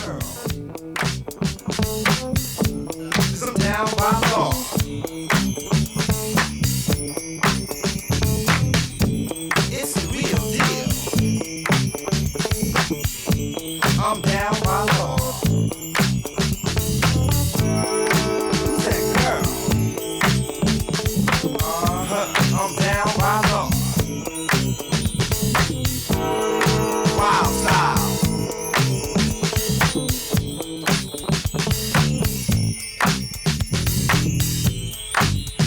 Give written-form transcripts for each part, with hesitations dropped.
girl. 'Cause I'm down by law. It's the real deal. I'm down by law. Who's that girl? I'm down by law. Wild style.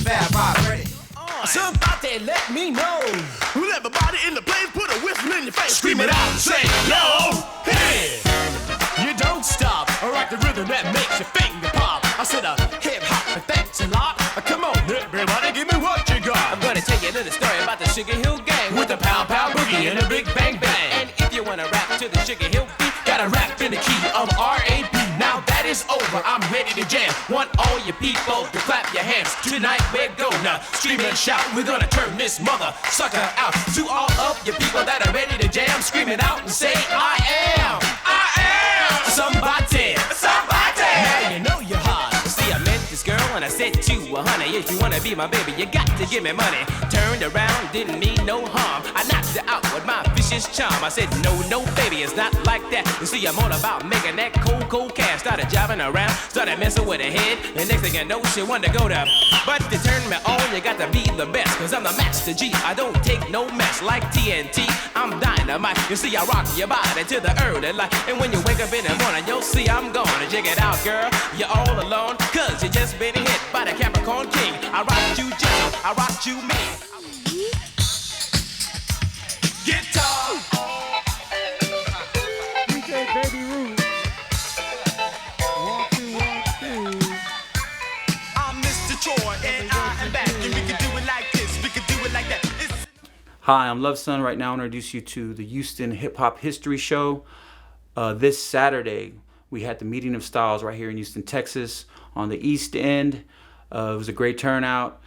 Bad vibe, ready? Somebody let me know. Well, everybody in the place put a whistle in your face. Scream it out and say, yo, hey. You don't stop. I rock the rhythm that makes your finger pop. I said hip hop, and thanks a lot. Come on, everybody, give me what you got. I'm gonna tell you a little story about the Sugar Hill Gang with the pound pound boogie and the big bang bang. And if you wanna rap to the Sugar Hill beat, gotta rap in the key of R.A.P. Now that is over, I'm ready to jam. Want all you people to clap your hands. Tonight we're gonna scream and shout. We're gonna turn this mother sucker out. To all of you people that are ready to jam, scream it out and say, I am somebody. Now you know you're hot. See, I met this girl and I said to her, honey, if you wanna be my baby, you got to give me money. Turned around, didn't mean no harm. I knocked her out with my vicious charm. I said, no, baby, it's not like that. You see, I'm all about making that cold cash. Started driving around, started messing with her head. And next thing you know, she wanted to go to. But to turn me on, you got to be the best. Cause I'm the master G, I don't take no mess. Like TNT, I'm dynamite. You see, I rock your body to the early light. And when you wake up in the morning, you'll see I'm gonna check it out, girl. You're all alone, cause you just been hit by the Capricorn King. I rock you gentle, I rock you mean. Guitar. DJ Baby Ruth. 1, 2, 1, 2. I'm Mr. Troy and I am back. And we can do it like this, we can do it like that. Hi, I'm Love Son. Right now, I want to introduce you to the Houston Hip Hop History Show. This Saturday, we had the Meeting of Styles right here in Houston, Texas, on the East End. It was a great turnout.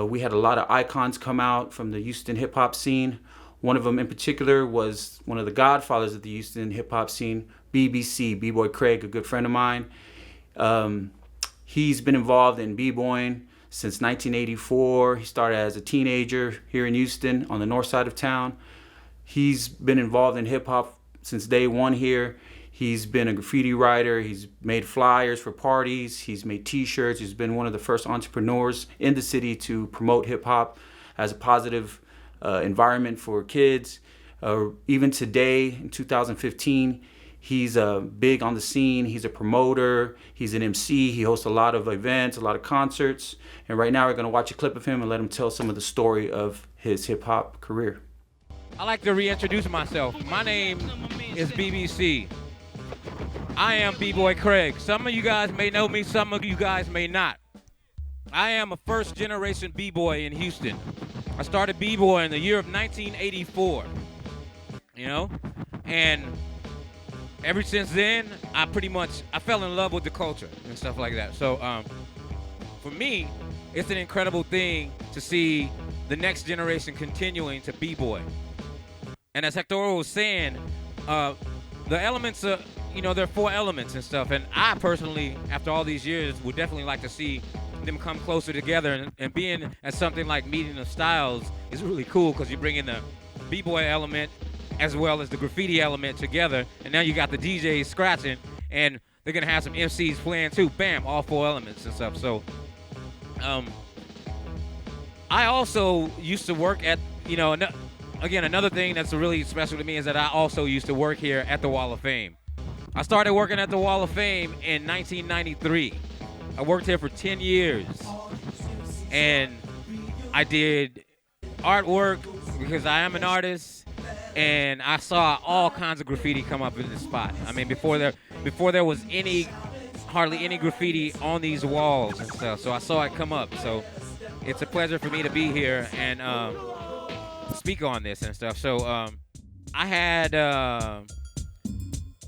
We had a lot of icons come out from the Houston hip hop scene. One of them in particular was one of the godfathers of the Houston hip hop scene, BBC, B-Boy Craig, a good friend of mine. He's been involved in b-boying since 1984. He started as a teenager here in Houston on the north side of town. He's been involved in hip hop since day one here. He's been a graffiti writer. He's made flyers for parties. He's made t-shirts. He's been one of the first entrepreneurs in the city to promote hip hop as a positive environment for kids. Even today, in 2015, he's big on the scene. He's a promoter. He's an MC. He hosts a lot of events, a lot of concerts. And right now, we're going to watch a clip of him and let him tell some of the story of his hip hop career. I like to reintroduce myself. My name is BBC. I am B-Boy Craig. Some of you guys may know me, some of you guys may not. I am a first generation B-Boy in Houston. I started B-Boy in the year of 1984, and ever since then, I fell in love with the culture and stuff like that. So for me, it's an incredible thing to see the next generation continuing to B-Boy. And as Hector was saying, the elements are, there are 4 elements and stuff. And I personally, after all these years, would definitely like to see them come closer together. And being at something like Meeting of Styles is really cool because you bring in the B-Boy element as well as the graffiti element together. And now you got the DJs scratching, and they're going to have some MCs playing too. Bam, all 4 elements and stuff. So I also used to work at, again, another thing that's really special to me is that I also used to work here at the Wall of Fame. I started working at the Wall of Fame in 1993. I worked here for 10 years. And I did artwork because I am an artist, and I saw all kinds of graffiti come up in this spot. I mean, before there was hardly any graffiti on these walls and stuff. So I saw it come up. So it's a pleasure for me to be here and speak on this and stuff. So I had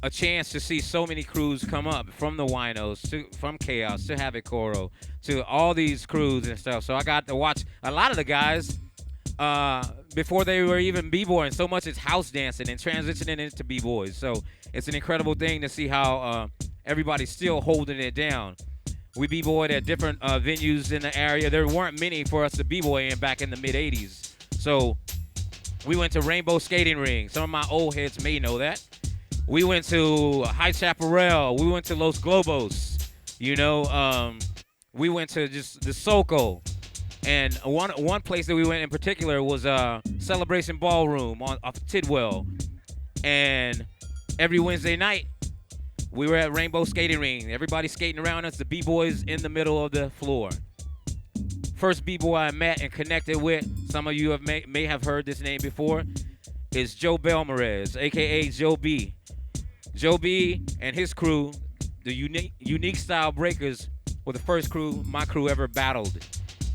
a chance to see so many crews come up, from the Winos from Chaos to Havoc Coro to all these crews and stuff. So I got to watch a lot of the guys before they were even b-boying. So much as house dancing and transitioning into b-boys. So it's an incredible thing to see how everybody's still holding it down. We b-boyed at different venues in the area. There weren't many for us to b-boy in back in the mid-'80s. So we went to Rainbow Skating Ring. Some of my old heads may know that. We went to High Chaparral. We went to Los Globos. You know, we went to just the Soco. And one place that we went in particular was Celebration Ballroom off Tidwell. And every Wednesday night, we were at Rainbow Skating Ring. Everybody skating around us, the b-boys in the middle of the floor. First b-boy I met and connected with, some of you may have heard this name before, is Joe Belmarez, a.k.a. Joe B. Joe B and his crew, the Unique Style Breakers, were the first crew my crew ever battled.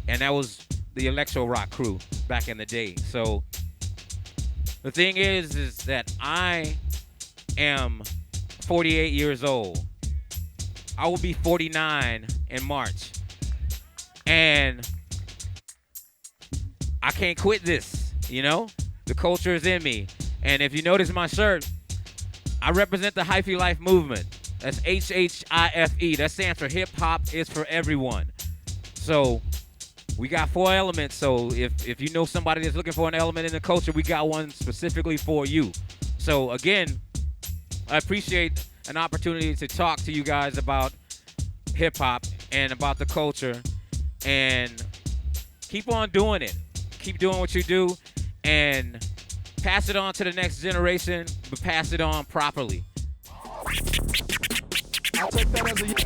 And that was the electro rock crew back in the day. So the thing is that I am 48 years old. I will be 49 in March. And I can't quit this, you know? The culture is in me. And if you notice my shirt, I represent the Hyphy Life movement. That's HHIFE. That stands for Hip Hop is for Everyone. So we got 4 elements. So if you know somebody that's looking for an element in the culture, we got one specifically for you. So again, I appreciate an opportunity to talk to you guys about hip hop and about the culture, and keep on doing it. Keep doing what you do and pass it on to the next generation, but pass it on properly. I'll take that as a yes.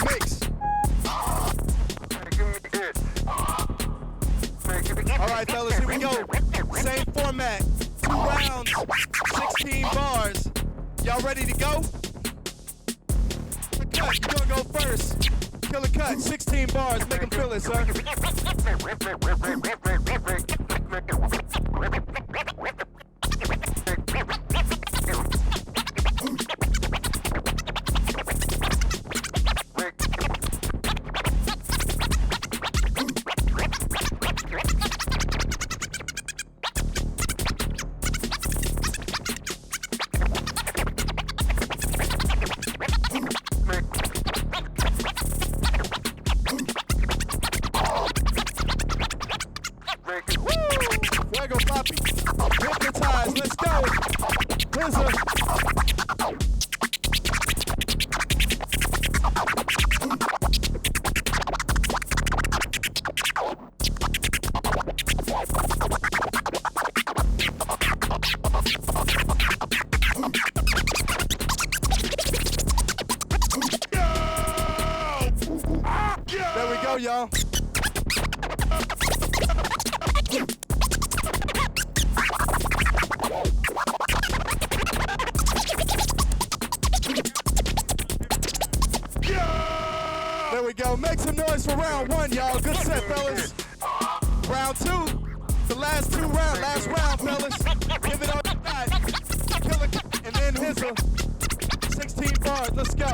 Mix. All right, fellas, here we go. Same format. 2 rounds, 16 bars. Y'all ready to go? Cut, you're gonna go first. Killer cut, 16 bars. Make them feel it, sir. Fuego Papi. Hypnotize, let's go. There we go, y'all. There we go. Make some noise for round 1, y'all. Good set, fellas. Round 2. The last 2 rounds. Last round, fellas. Give it all you got. Killer and then Hizzle. 16 bars. Let's go.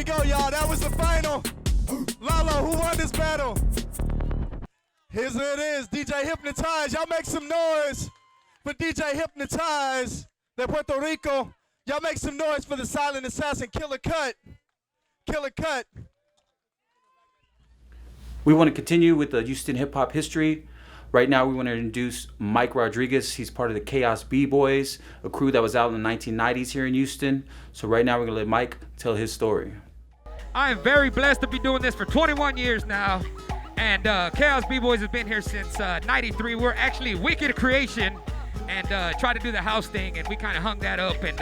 we go, y'all. That was the final. Lalo, who won this battle? Here's what it is. DJ Hypnotize. Y'all make some noise for DJ Hypnotize de Puerto Rico. Y'all make some noise for the Silent Assassin. Killer Cut. Killer Cut. We want to continue with the Houston hip hop history. Right now, we want to introduce Mike Rodriguez. He's part of the Chaos B-Boys, a crew that was out in the 1990s here in Houston. So right now, we're going to let Mike tell his story. I am very blessed to be doing this for 21 years now. And Chaos B-Boys has been here since 93. We're actually Wicked Creation and tried to do the house thing. And we kind of hung that up and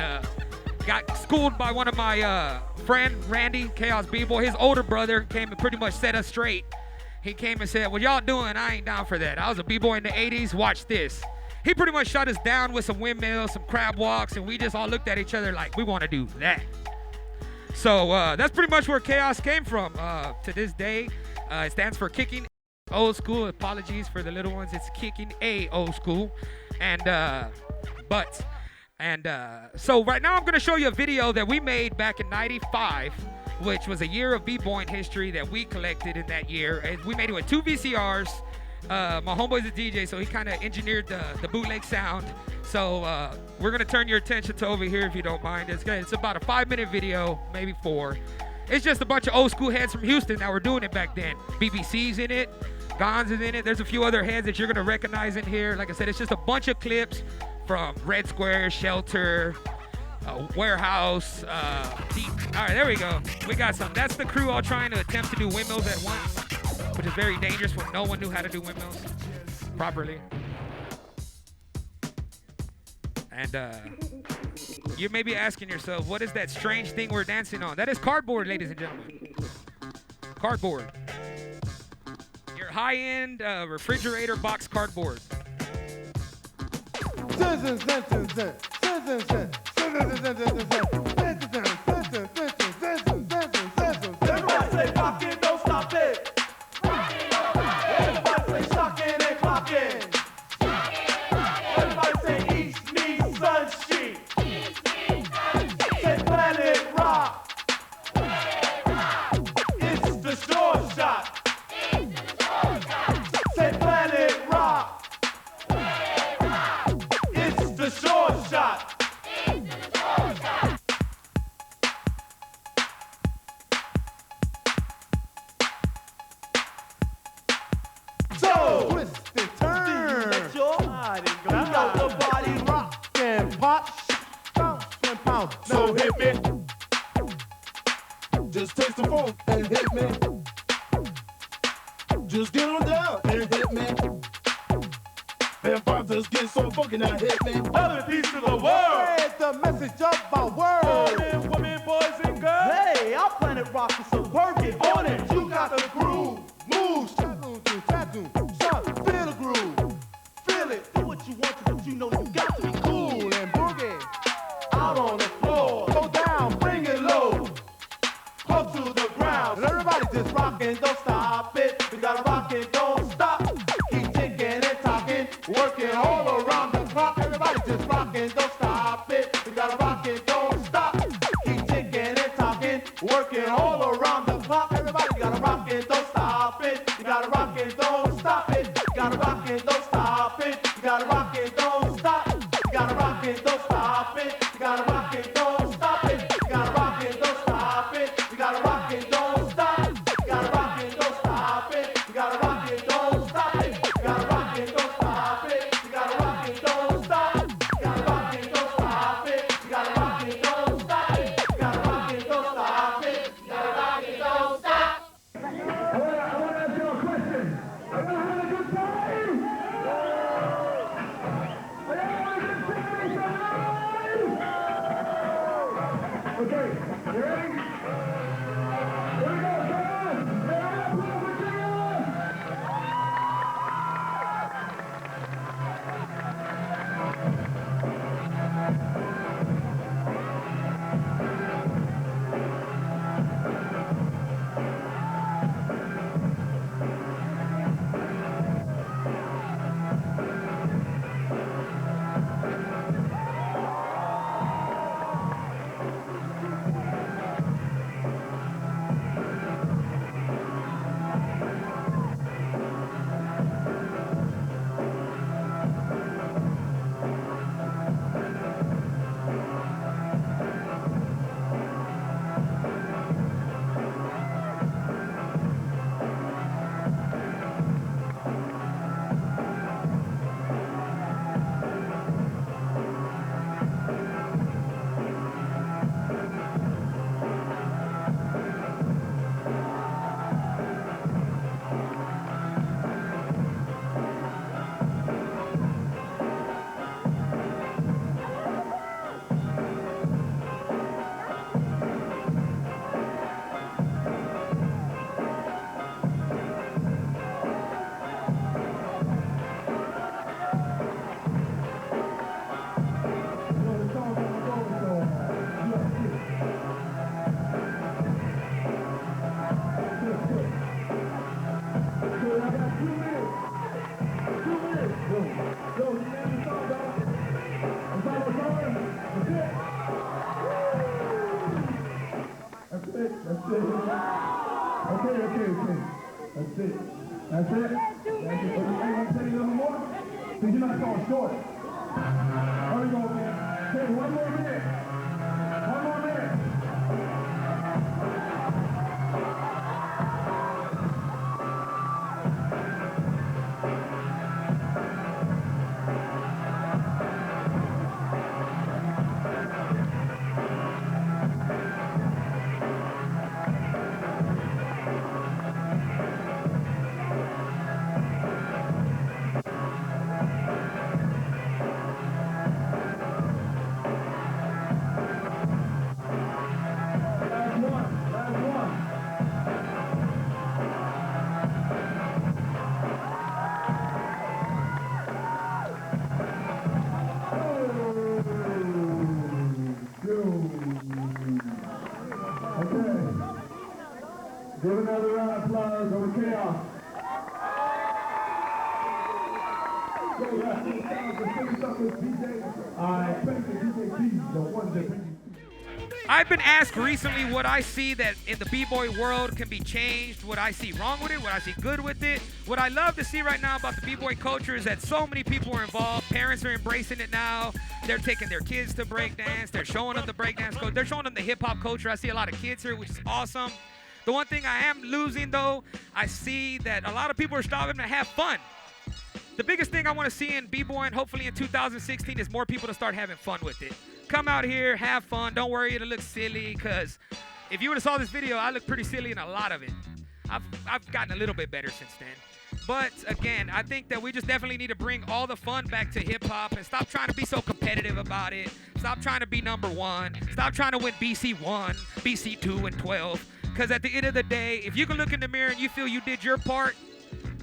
got schooled by one of my friend, Randy, Chaos B-Boy. His older brother came and pretty much set us straight. He came and said, what y'all doing? I ain't down for that. I was a B-boy in the 80s. Watch this. He pretty much shut us down with some windmills, some crab walks, and we just all looked at each other like, we want to do that. So that's pretty much where Chaos came from. To this day, it stands for Kicking Old School. Apologies for the little ones. It's Kicking A Old School. And, so right now I'm going to show you a video that we made back in 95, which was a year of b-boying history that we collected in that year. And we made it with 2 VCRs. My homeboy's a DJ, so he kind of engineered the bootleg sound. So we're going to turn your attention to over here if you don't mind. It's about a 5-minute video, maybe 4. It's just a bunch of old school heads from Houston that were doing it back then. BBC's in it. Gons is in it. There's a few other heads that you're going to recognize in here. Like I said, it's just a bunch of clips from Red Square, Shelter, Warehouse, Deep. All right, there we go. We got some. That's the crew all trying to attempt to do windmills at once, which is very dangerous when no one knew how to do windmills properly. And you may be asking yourself, what is that strange thing we're dancing on? That is cardboard, ladies and gentlemen. Cardboard. Your high-end refrigerator box cardboard. Everybody say rock it, don't stop it. Everybody say shocking and clocking. Everybody say East meets Sun Street. Say Planet Rock. It's the short shot. Say Planet Rock. It's the short shot. So, Twist and turn. let your body go. You got the body rock and pop, bounce and pound. So hit me. Just take the phone and hit me. Just get on down and hit me. And pop just get so funky now hit me. Other piece of the world. Spread the message of my world. Men, women, boys, and girls. Hey, our Planet Rock is so work it on it. You got the groove. Move, Tattoo, son, feel the groove. feel it. Do what you want to, but you know you got to be cool. Cool and boogie. Out on the floor. Go down, Bring it low. Close to the ground. and everybody just rock. Rockin', don't stop it. We gotta rock it, don't stop. Keep ticking and talking. Working all around the clock. Everybody just rockin', don't stop it. We gotta rock it, don't stop. Keep ticking and talking. Working all around the clock. Everybody gotta rock it, don't stop it. You gotta rock it, don't stop it. You gotta rock it, don't stop it. You gotta rock it, don't stop. You gotta rock it, don't stop it. You gotta rock it, don't stop it. You gotta rock it, don't stop it. You gotta rock it, don't stop. You gotta rock it, don't stop it. You gotta rock it, don't stop it. You gotta rock it, don't stop it. You gotta rock it, don't stop. You gotta rock it, don't stop it. You gotta rock it, don't stop it. You gotta rock it, don't stop it. You gotta rock it, don't stop. I want to ask you a question. Are you having a good time? Are you having a good time tonight? Okay, you ready? Here we go, come on. Hey, I'm gonna put everything on. it. That's it. Okay. That's it. That's it. That's it. Okay, I'm gonna tell you a little more. Because you're not falling short. Here we go, man. Okay, one more minute. One more minute. Give another round of applause over chaos. I've been asked recently what I see that in the b-boy world can be changed, what I see wrong with it, what I see good with it. What I love to see right now about the b-boy culture is that so many people are involved. Parents are embracing it now. They're taking their kids to breakdance. They're showing them the breakdance culture. They're showing them the hip-hop culture. I see a lot of kids here, which is awesome. The one thing I am losing, though, I see that a lot of people are stopping to have fun. The biggest thing I want to see in b-boy and hopefully in 2016 is more people to start having fun with it. Come out here, have fun. Don't worry it'll look silly, because if you would have saw this video, I look pretty silly in a lot of it. I've gotten a little bit better since then. But again, I think that we just definitely need to bring all the fun back to hip-hop and stop trying to be so competitive about it. Stop trying to be number one. Stop trying to win BC 1, BC 2, and 12. Because at the end of the day, if you can look in the mirror and you feel you did your part,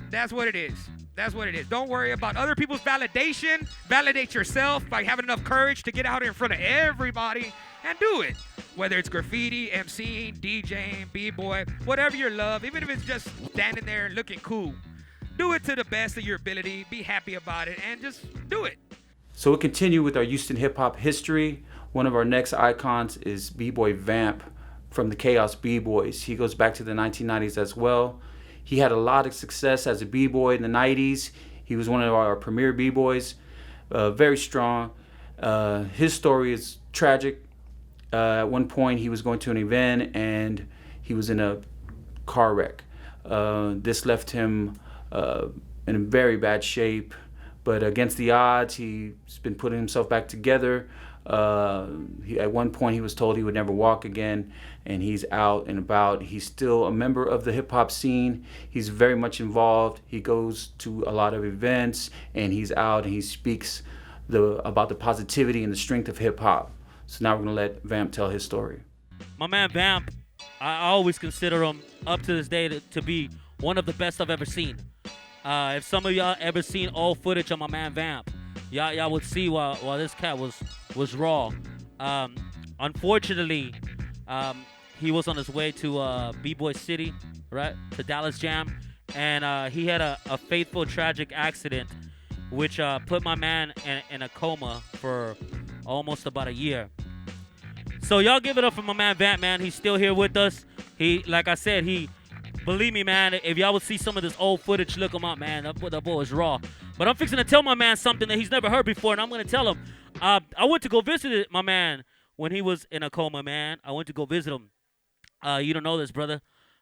that's what it is. That's what it is. Don't worry about other people's validation. Validate yourself by having enough courage to get out in front of everybody and do it. Whether it's graffiti, MCing, DJing, b-boy, whatever your love, even if it's just standing there and looking cool. Do it to the best of your ability. Be happy about it and just do it. So we'll continue with our Houston hip-hop history. One of our next icons is b-boy Vamp from the Chaos B-Boys. He goes back to the 1990s as well. He had a lot of success as a b-boy in the 90s. He was one of our premier b-boys, very strong. His story is tragic. At one point, he was going to an event and he was in a car wreck. This left him in a very bad shape, but against the odds, he's been putting himself back together. At one point, he was told he would never walk again, and he's out and about. He's still a member of the hip-hop scene. He's very much involved. He goes to a lot of events, and he's out, and he speaks about the positivity and the strength of hip-hop. So now we're going to let Vamp tell his story. My man Vamp, I always consider him, up to this day, to be one of the best I've ever seen. If some of y'all ever seen old footage of my man Vamp, y'all would see while this cat was raw. Unfortunately, he was on his way to B-Boy City, right, to Dallas Jam, and he had a fateful, tragic accident, which put my man in a coma for almost about a year. So y'all give it up for my man Vamp, man. He's still here with us. He, like I said, believe me, man, if y'all would see some of this old footage, look him up, man. That boy is raw. But I'm fixing to tell my man something that he's never heard before, and I'm going to tell him. I went to go visit my man when he was in a coma, man. I went to go visit him. You don't know this, brother.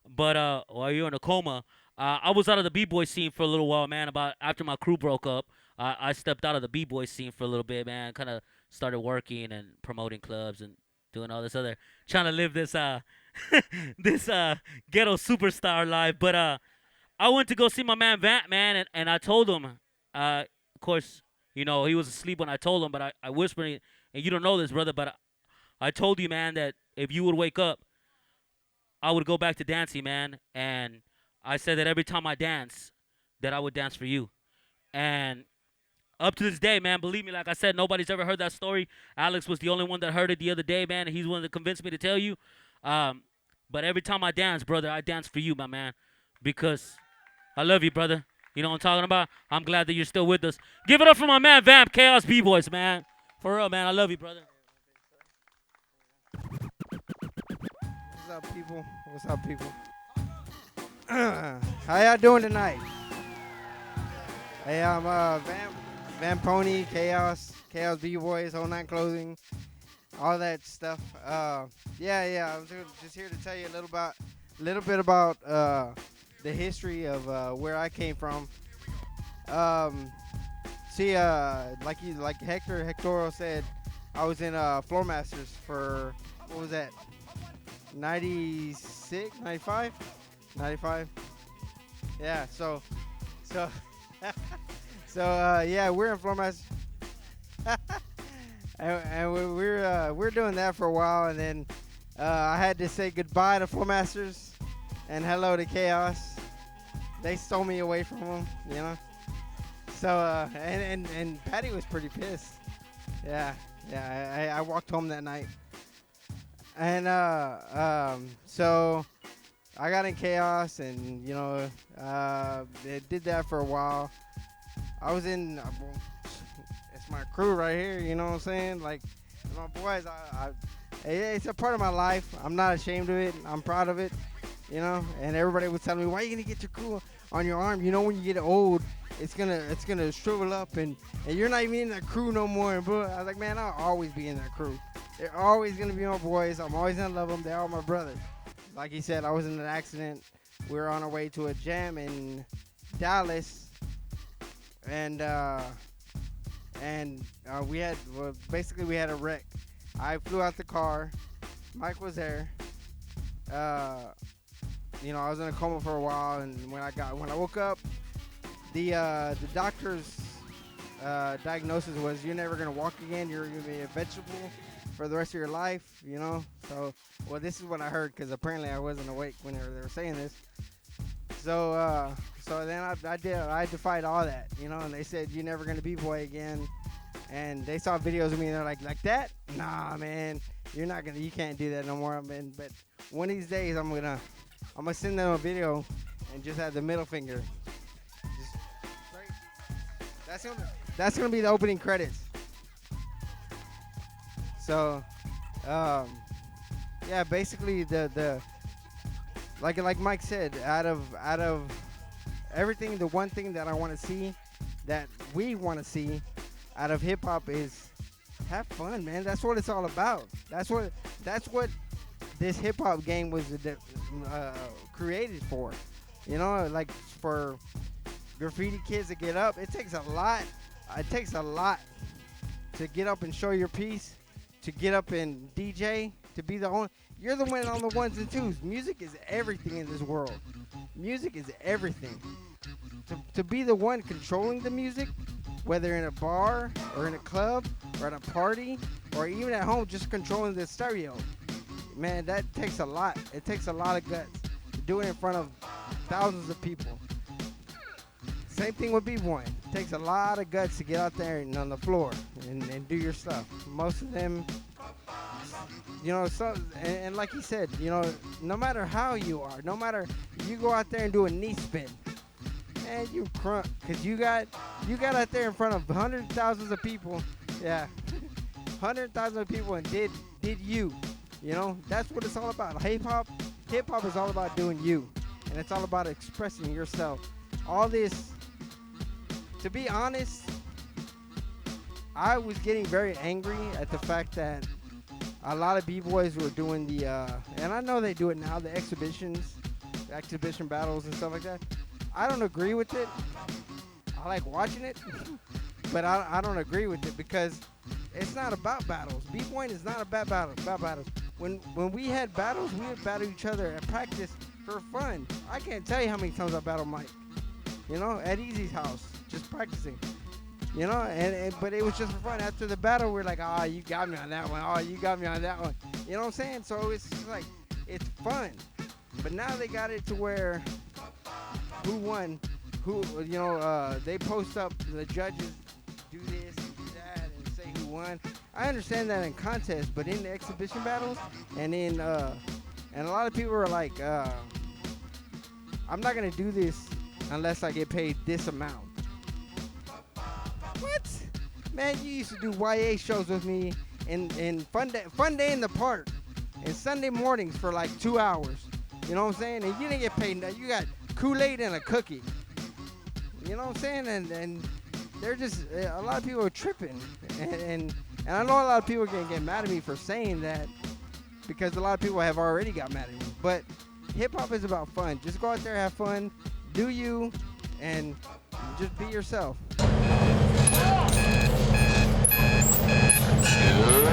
But while you're in a coma, I was out of the B-boy scene for a little while, man. About after my crew broke up, I stepped out of the B-boy scene for a little bit, man. Kind of started working and promoting clubs and doing all this other, trying to live this this ghetto superstar life. But I went to go see my man Vamp, man, and I told him, of course, you know, he was asleep when I told him, but I whispered, and you don't know this, brother, but I told you, man, that if you would wake up, I would go back to dancing, man. And I said that every time I dance, that I would dance for you. And up to this day, man, believe me, like I said, nobody's ever heard that story. Alex was the only one that heard it the other day, man, and he's the one that convinced me to tell you. But every time I dance, brother, I dance for you, my man, because I love you, brother. You know what I'm talking about? I'm glad that you're still with us. Give it up for my man, Vamp, Chaos B-Boys, man. For real, man, I love you, brother. What's up, people? What's up, people? How y'all doing tonight? Hey, I'm Van Pony, Chaos B-Boys, Whole Nine Clothing, all that stuff. Yeah. I'm just here to tell you a little bit about the history of where I came from. Like Hectoro said, I was in Floor Masters for, what was that, 96, 95? 95? Yeah, so yeah, we're in Floor Masters. and we're doing that for a while, and then I had to say goodbye to Floor Masters and hello to Chaos. They stole me away from them, you know. So and Patty was pretty pissed. Yeah, I walked home that night, and so I got in Chaos, and you know, did that for a while. I was in. It's my crew right here. You know what I'm saying? Like my boys. It's a part of my life. I'm not ashamed of it. I'm proud of it. You know. And everybody was telling me, "Why are you gonna get your crew on your arm? You know, when you get old, it's gonna shrivel up, and you're not even in that crew no more." And bro, I was like, man, I'll always be in that crew. They're always gonna be my boys. I'm always gonna love them. They're all my brothers. Like he said, I was in an accident. We were on our way to a jam in Dallas, and we had a wreck. I flew out the car. Mike was there. You know, I was in a coma for a while, and when I woke up, the doctor's diagnosis was, you're never gonna walk again. You're gonna be a vegetable for the rest of your life. You know. So, well, this is what I heard, because apparently I wasn't awake when they were saying this. So then I defied all that, you know, and they said, you're never gonna be boy again. And they saw videos of me, and they're like that? Nah, man, you can't do that no more, man. But one of these days, I'm gonna send them a video and just have the middle finger. That's gonna be the opening credits. So, yeah, basically the like Mike said, out of everything, the one thing that I want to see, that we want to see out of hip hop is have fun, man. That's what it's all about. That's what this hip hop game was created for. You know, like for graffiti kids to get up. It takes a lot. It takes a lot to get up and show your piece, to get up and DJ, to be the only. You're the one on the ones and twos. Music is everything in this world. Music is everything. To be the one controlling the music, whether in a bar or in a club or at a party or even at home, just controlling the stereo. Man, that takes a lot. It takes a lot of guts to do it in front of thousands of people. Same thing with b-boying. It takes a lot of guts to get out there and on the floor and do your stuff. Most of them, you know, and like he said, you know, no matter how you are, no matter if you go out there and do a knee spin, man, you crunk, because you got out there in front of hundreds of thousands of people, yeah, hundreds of thousands of people, and did you know, that's what it's all about. Hip hop is all about doing you, and it's all about expressing yourself. All this, to be honest, I was getting very angry at the fact that a lot of b-boys were doing the, and I know they do it now, the exhibition battles and stuff like that. I don't agree with it. I like watching it, but I don't agree with it, because it's not about battles. B-boying is not about battles. When we had battles, we would battle each other at practice for fun. I can't tell you how many times I battled Mike, you know, at Easy's house, just practicing. You know, but it was just for fun. After the battle, we're like, oh, you got me on that one. Oh, you got me on that one. You know what I'm saying? So it's just like, it's fun. But now they got it to where who won, you know, they post up, the judges do this and do that and say who won. I understand that in contests, but in the exhibition battles and and a lot of people are like, I'm not going to do this unless I get paid this amount. What? Man, you used to do YA shows with me in Fun Day in the Park. and Sunday mornings for like 2 hours. You know what I'm saying? And you didn't get paid nothing. You got Kool-Aid and a cookie. You know what I'm saying? And they're just, a lot of people are tripping. And I know a lot of people are going to get mad at me for saying that because a lot of people have already got mad at me. But hip-hop is about fun. Just go out there, have fun, do you, and just be yourself.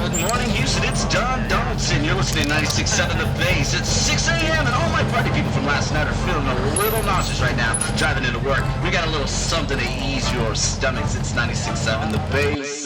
Good morning, Houston. It's Don Donaldson. You're listening to 96.7 The Base. It's 6 a.m. and all my party people from last night are feeling a little nauseous right now driving into work. We got a little something to ease your stomachs. It's 96.7 The Base.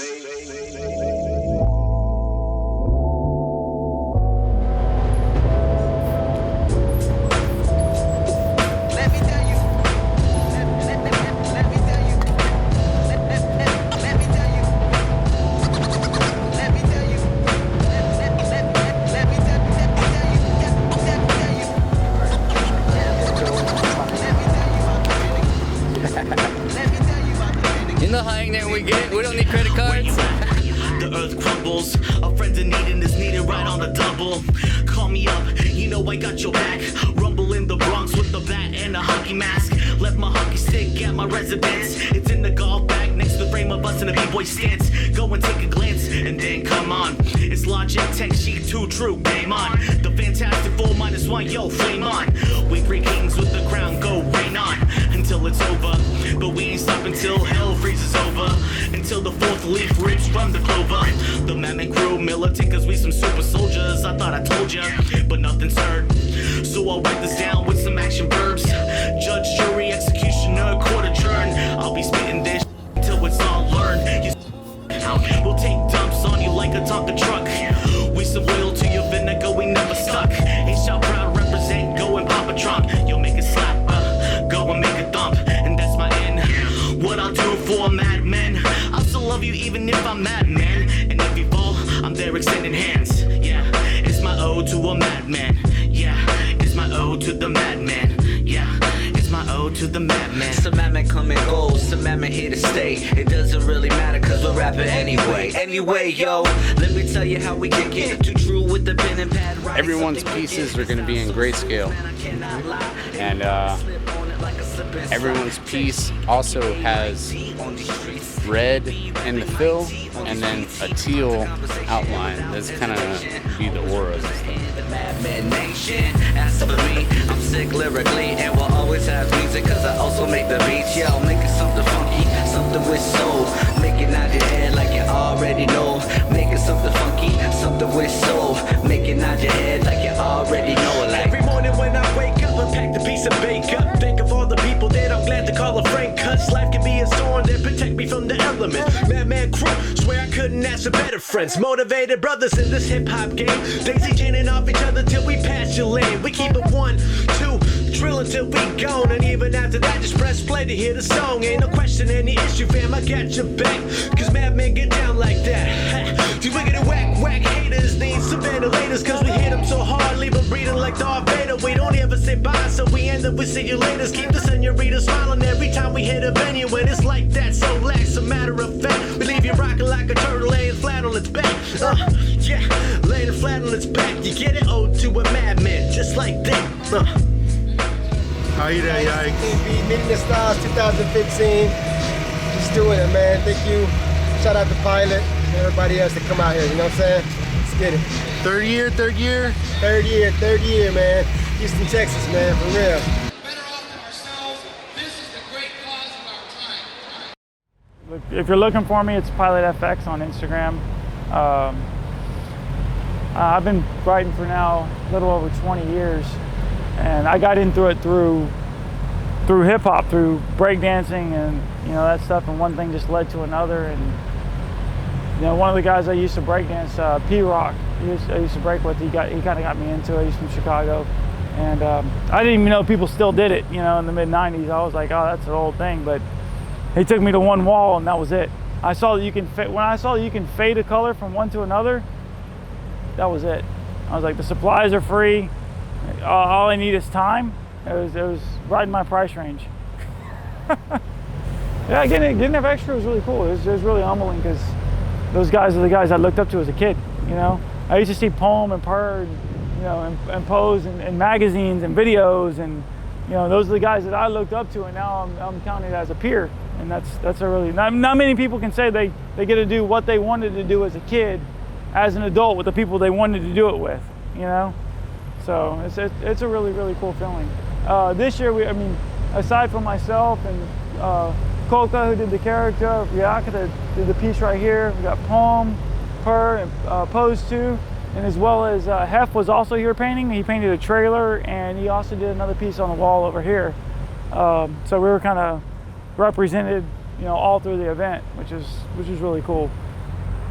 You know how ignorant we get? We don't need credit cards. The earth crumbles. A friend in need and is needed right on the double. Call me up, you know I got your back. Rumble in the Bronx with the bat and a hockey mask. Left my hockey stick at my residence. It's in the golf bag next to the frame of us in a b-boy stance. Go and take a glance and then come on. It's Logic Tech Sheet 2 True, game on. The Fantastic 4 -1, yo, flame on. We three kings with the crown, go rain on. Until it's over, but we ain't stop until hell freezes over. Until the fourth leaf rips from the clover. The Mammoth crew militant cause we some super soldiers. I thought I told ya, but nothing's heard. So I'll write this down with some action verbs. Judge, jury, executioner, court adjourned. I'll be spitting this until it's all learned. We'll take dumps on you like a Tonka truck. We some oil to your vinegar, we never stuck. H-Shop proud represent, go and pop a trunk. You'll make it slap, go and make a thump. And that's my end. What I'll do for a madman, I'll still love you even if I'm mad, man. And if you fall, I'm there extending hands. Yeah, it's my ode to a madman. Yeah, it's my ode to the madman. Yeah, it's my ode to the madman. Some madman come and go, some madman here to stay. It doesn't really matter cause we're rapping anyway. Anyway, yo, let me tell you how we kick it. Too true with the pen and pad. Everyone's pieces are going to be in grayscale. And everyone's piece also has red in the fill and then a teal outline. That's kind of be the aura of this thing. As for me, I'm sick lyrically and will always have music cause I also make the beats. Yo, make it something funky, something with soul. Make it nod your head like you already know. Make it something funky, something with soul. Make it nod your head like you already know. Like every morning when I wake up, I pack the piece of bake up. Think of all the people that I'm glad to call a friend. Cause life can be a storm that protect me from the elements. Madman crew, swear I couldn't ask for better friends. Motivated brothers in this hip hop game. Daisy chaining off each other till we pass your lane. We keep it 1, 2, drill until we gone. And even after that, just press play to hear the song. Ain't no question, any issue, fam, I got your back. Cause madmen get down like that. See, we get whack haters, need some ventilators. Cause we hit them so hard, leave them breathing like Darth Vader. We don't ever say bye, so we end up with see you later. Keep the senorita smiling every time we hit a venue. And it's like that, so lax, a matter of fact. We leave you rocking like a turtle laying flat on its back. Yeah, laying flat on its back. You get it? Ode to a madman, just like that. How you there, Yike? Meeting the Stars 2015. Just doing it, man. Thank you. Shout out to Pilot and everybody else that come out here. You know what I'm saying? Let's get it. Third year? Third year, man. Houston, Texas, man, for real. If you're looking for me, it's Pilot FX on Instagram. I've been writing for now a little over 20 years, and I got into it through hip hop, through breakdancing, and that stuff. And one thing just led to another. And one of the guys I used to breakdance, P-Rock, I used to break with. He kind of got me into it. He's from Chicago, and I didn't even know people still did it. In the mid '90s, I was like, oh, that's an old thing, but. He took me to one wall and that was it. I saw that you can fade a color from one to another. That was it. I was like, the supplies are free. All I need is time. It was right in my price range. Yeah, getting that extra was really cool. It was really humbling because those guys are the guys I looked up to as a kid. I used to see Poem and Purr you know, and pose in magazines and videos, and you know, those are the guys that I looked up to, and now I'm counted as a peer, and that's a really not many people can say they get to do what they wanted to do as a kid, as an adult with the people they wanted to do it with, you know. So it's a really, really cool feeling. This year, I mean, aside from myself and Coca, who did the character, Riaka that did the piece right here, we got Palm, Her, and Pose 2, and as well as Hef was also here painting. He painted a trailer, and he also did another piece on the wall over here. So we were kind of represented, you know, all through the event, which is really cool.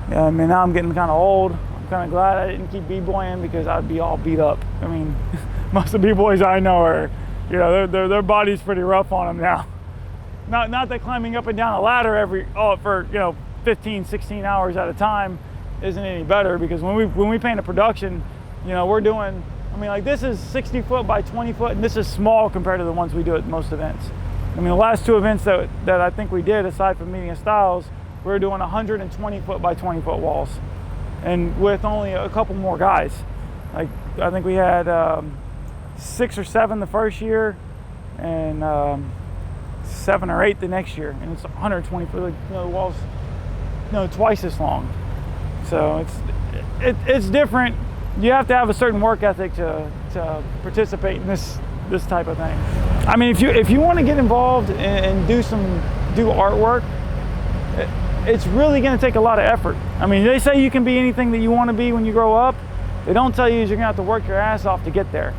Yeah, I mean, now I'm getting kind of old. I'm kind of glad I didn't keep b-boying because I'd be all beat up. I mean, most of the b-boys I know are, you know, their body's pretty rough on them now. Not that climbing up and down a ladder for, you know, 15, 16 hours at a time isn't any better, because when we paint a production, you know, we're doing, I mean, like, this is 60 foot by 20 foot, and this is small compared to the ones we do at most events. I mean, the last two events that I think we did, aside from Meeting of Styles, we were doing 120 foot by 20 foot walls, and with only a couple more guys. Like, I think we had 6 or 7 the first year, and 7 or 8 the next year, and it's 120 foot. Like, you know, the walls, you know, twice as long. So it's different. You have to have a certain work ethic to participate in this type of thing. I mean, if you want to get involved and do artwork, it's really going to take a lot of effort. I mean, they say you can be anything that you want to be when you grow up. They don't tell you you're going to have to work your ass off to get there.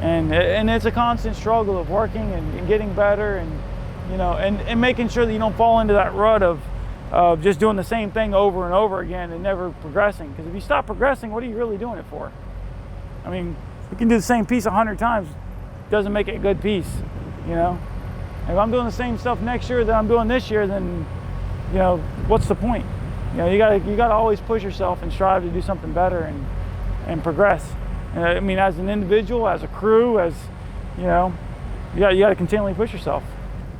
And it's a constant struggle of working and getting better, and you know, and making sure that you don't fall into that rut of just doing the same thing over and over again and never progressing. Because if you stop progressing, what are you really doing it for? I mean, you can do the same piece 100 times, doesn't make it a good piece, you know. If I'm doing the same stuff next year that I'm doing this year, then, you know, what's the point? You know, you gotta always push yourself and strive to do something better and progress. I mean, as an individual, as a crew, as, you know, you gotta continually push yourself.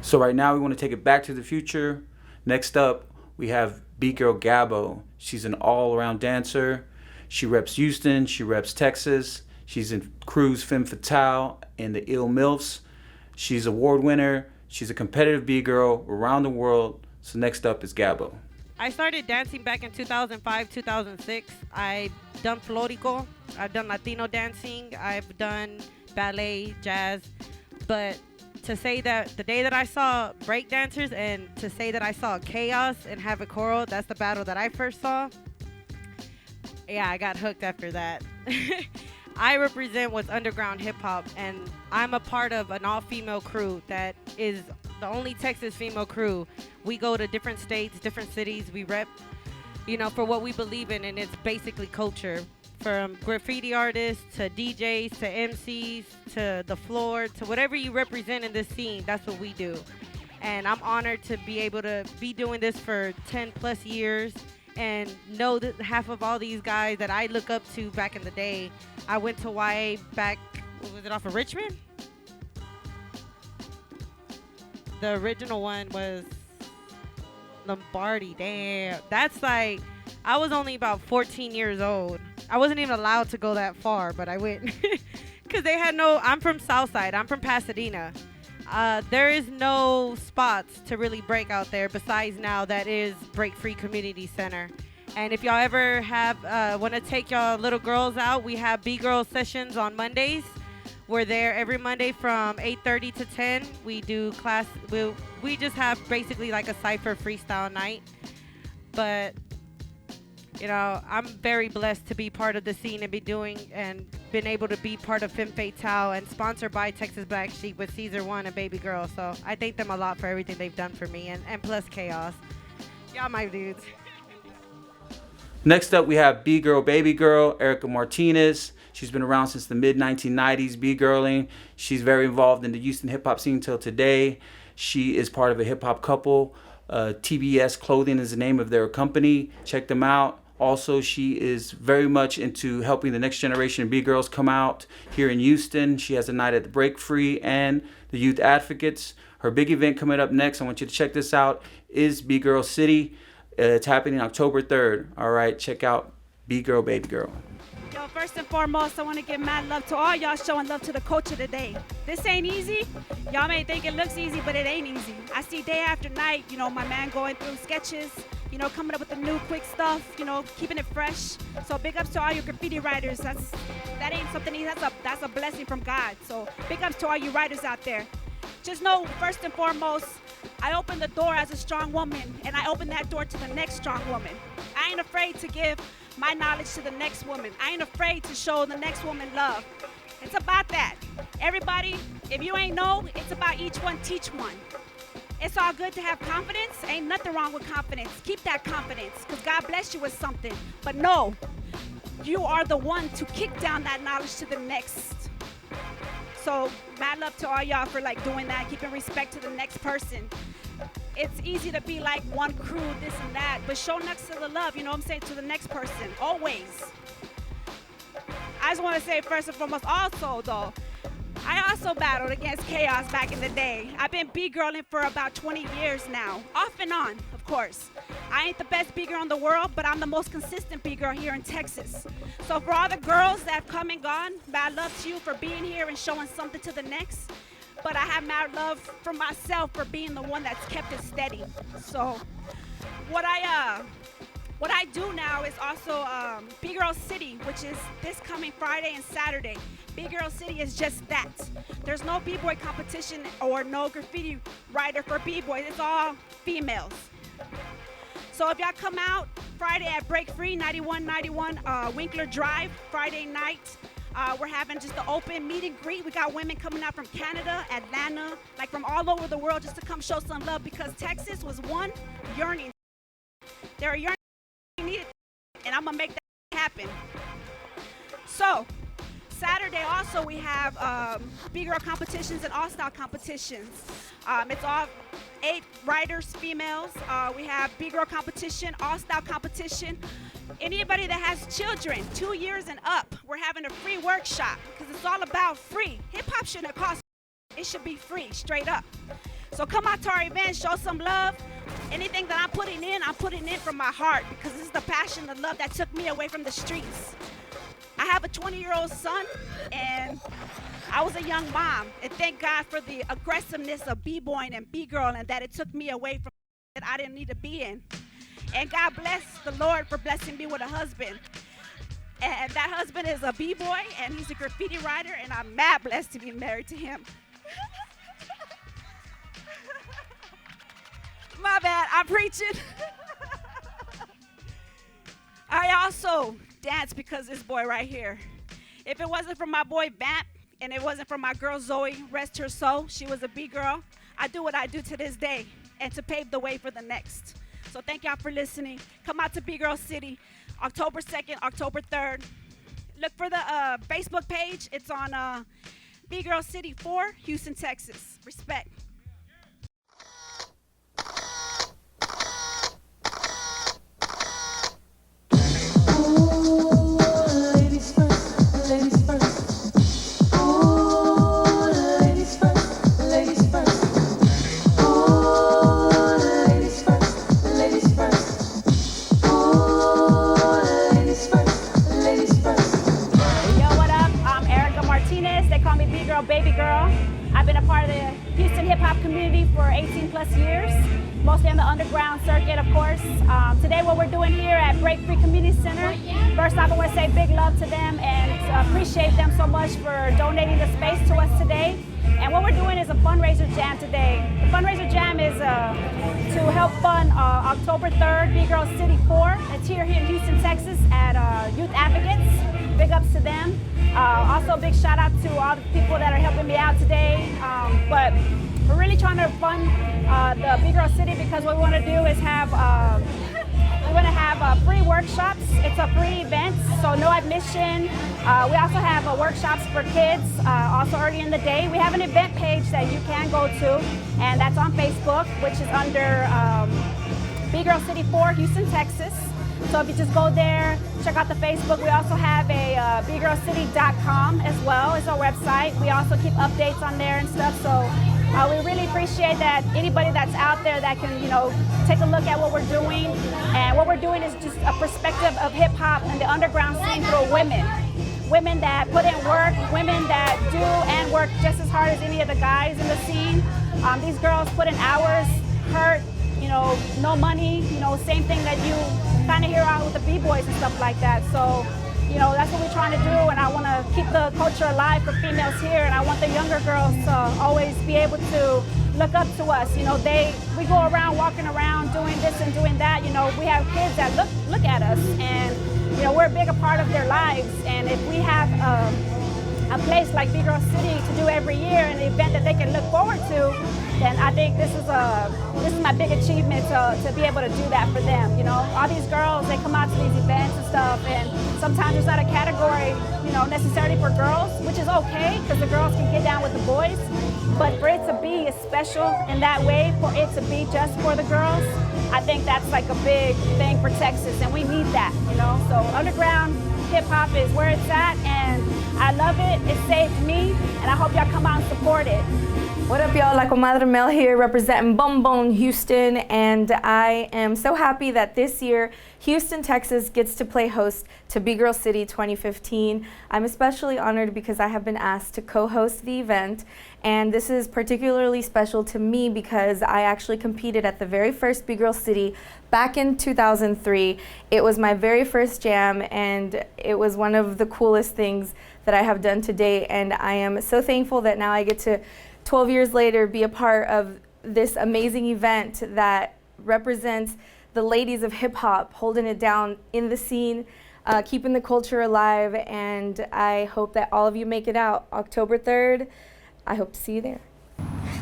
So right now we want to take it back to the future. Next up, we have B-Girl Gabbo. She's an all-around dancer. She reps Houston, she reps Texas. She's in Crew's Femme Fatale and the Ill Milfs. She's award winner. She's a competitive B-girl around the world. So next up is Gabbo. I started dancing back in 2005, 2006. I've done Florico. I've done Latino dancing. I've done ballet, jazz. But to say that the day that I saw break dancers and to say that I saw Chaos and Havoc Choral, that's the battle that I first saw. Yeah, I got hooked after that. I represent what's underground hip hop, and I'm a part of an all-female crew that is the only Texas female crew. We go to different states, different cities. We rep, you know, for what we believe in, and it's basically culture. From graffiti artists to DJs to MCs to the floor to whatever you represent in this scene, that's what we do. And I'm honored to be able to be doing this for 10 plus years and know that half of all these guys that I look up to back in the day. I went to YA back, was it off of Richmond? The original one was Lombardi. Damn, that's like, I was only about 14 years old. I wasn't even allowed to go that far, but I went because they had no, I'm from Southside, I'm from Pasadena. There is no spots to really break out there besides now that is Break Free Community Center. And if y'all ever have want to take y'all little girls out, we have B-Girl sessions on Mondays. We're there every Monday from 8:30 to 10. We do class, we just have basically like a cypher freestyle night. But you know, I'm very blessed to be part of the scene and been able to be part of Femme Fatale and sponsored by Texas Black Sheep with Caesar One and Baby Girl. So I thank them a lot for everything they've done for me, and plus Chaos. Y'all my dudes. Next up, we have B-Girl, Baby Girl, Erica Martinez. She's been around since the mid-1990s, B-Girling. She's very involved in the Houston hip-hop scene till today. She is part of a hip-hop couple. TBS Clothing is the name of their company. Check them out. Also, she is very much into helping the next generation of B-Girls come out here in Houston. She has a night at the Break Free and the Youth Advocates. Her big event coming up next, I want you to check this out, is B-Girl City. It's happening October 3rd. All right, check out B-Girl, Baby Girl. Yo, first and foremost, I want to give mad love to all y'all showing love to the culture today. This ain't easy. Y'all may think it looks easy, but it ain't easy. I see day after night, you know, my man going through sketches, you know, coming up with the new quick stuff, you know, keeping it fresh. So big ups to all your graffiti writers. That ain't something easy. That's a blessing from God. So big ups to all you writers out there. Just know, first and foremost, I opened the door as a strong woman, and I opened that door to the next strong woman. I ain't afraid to give my knowledge to the next woman. I ain't afraid to show the next woman love. It's about that. Everybody, if you ain't know, it's about each one teach one. It's all good to have confidence. Ain't nothing wrong with confidence. Keep that confidence, because God bless you with something. But no, you are the one to kick down that knowledge to the next. So mad love to all y'all for like doing that, keeping respect to the next person. It's easy to be like one crew, this and that, but show next to the love, you know what I'm saying, to the next person, always. I just want to say first and foremost also though, I also battled against chaos back in the day. I've been B-girling for about 20 years now, off and on, of course. I ain't the best B-girl in the world, but I'm the most consistent B-girl here in Texas. So for all the girls that have come and gone, mad love to you for being here and showing something to the next. But I have mad love for myself for being the one that's kept it steady. So what I do now is also B-Girl City, which is this coming Friday and Saturday. B-Girl City is just that. There's no B-boy competition or no graffiti writer for B-boys. It's all females. So if y'all come out Friday at Break Free, 9191 Winkler Drive, Friday night, we're having just the open meet and greet. We got women coming out from Canada, Atlanta, like from all over the world just to come show some love because Texas was one yearning. They're yearning needed, and I'm gonna make that happen. So Saturday also we have B-Girl competitions and all-style competitions. It's all 8 writers, females. We have B-Girl competition, all-style competition. Anybody that has children, 2 years and up, we're having a free workshop because it's all about free. Hip-hop shouldn't cost. It should be free, straight up. So come out to our event, show some love. Anything that I'm putting in from my heart because this is the passion, the love that took me away from the streets. I have a 20-year-old son, and I was a young mom. And thank God for the aggressiveness of B-boying and B-girl and that it took me away from that I didn't need to be in. And God bless the Lord for blessing me with a husband. And that husband is a B-boy, and he's a graffiti writer, and I'm mad blessed to be married to him. My bad, I'm preaching. I also dance because this boy right here. If it wasn't for my boy Vamp, and it wasn't for my girl Zoe, rest her soul, she was a B-girl, I do what I do to this day, and to pave the way for the next. So thank y'all for listening. Come out to B-Girl City, October 2nd, October 3rd. Look for the Facebook page. It's on B-Girl City 4, Houston, Texas. Respect. Baby girl. I've been a part of the Houston hip hop community for 18 plus years, mostly on the underground circuit, of course. Today what we're doing here at Break Free Community Center, first off I want to say big love to them and appreciate them so much for donating the space to us today. And what we're doing is a fundraiser jam today. The fundraiser jam is to help fund October 3rd, B-Girl City 4. It's here in Houston, Texas at Youth Advocates. Big ups to them. Also, big shout out to all the people that are helping me out today. But we're really trying to fund the B-Girl City because what we want to do is have free workshops. It's a free event, so no admission. We also have workshops for kids also early in the day. We have an event page that you can go to, and that's on Facebook, which is under B-Girl City 4, Houston, Texas. So if you just go there, check out the Facebook. We also have a bgirlcity.com as well as our website. We also keep updates on there and stuff. So we really appreciate that anybody that's out there that can, take a look at what we're doing. And what we're doing is just a perspective of hip hop and the underground scene through women. women that put in work, women that do and work just as hard as any of the guys in the scene. These girls put in hours, hurt, no money, same thing that you kind of hear out with the B-boys and stuff like that. So, that's what we're trying to do, and I want to keep the culture alive for females here, and I want the younger girls to always be able to look up to us. We go around walking around doing this and doing that. We have kids that look at us, and we're a bigger part of their lives. And if we have a place like Big Girl City to do every year, an event that they can look forward to, then I think this is my big achievement to be able to do that for them. All these girls, they come out to these events and stuff, and sometimes it's not a category, necessarily for girls, which is okay because the girls can get down with the boys. But for it to be special in that way, for it to be just for the girls, I think that's like a big thing for Texas, and we need that. So underground hip hop is where it's at, and I love it. It saved me, and I hope y'all come out and support it. What up, y'all? La Comadre Mel here, representing Boom Houston, and I am so happy that this year Houston, Texas gets to play host to B-Girl City 2015. I'm especially honored because I have been asked to co-host the event, and this is particularly special to me because I actually competed at the very first B-Girl City back in 2003. It was my very first jam, and it was one of the coolest things that I have done to date, and I am so thankful that now I get to 12 years later, be a part of this amazing event that represents the ladies of hip hop, holding it down in the scene, keeping the culture alive, and I hope that all of you make it out. October 3rd, I hope to see you there.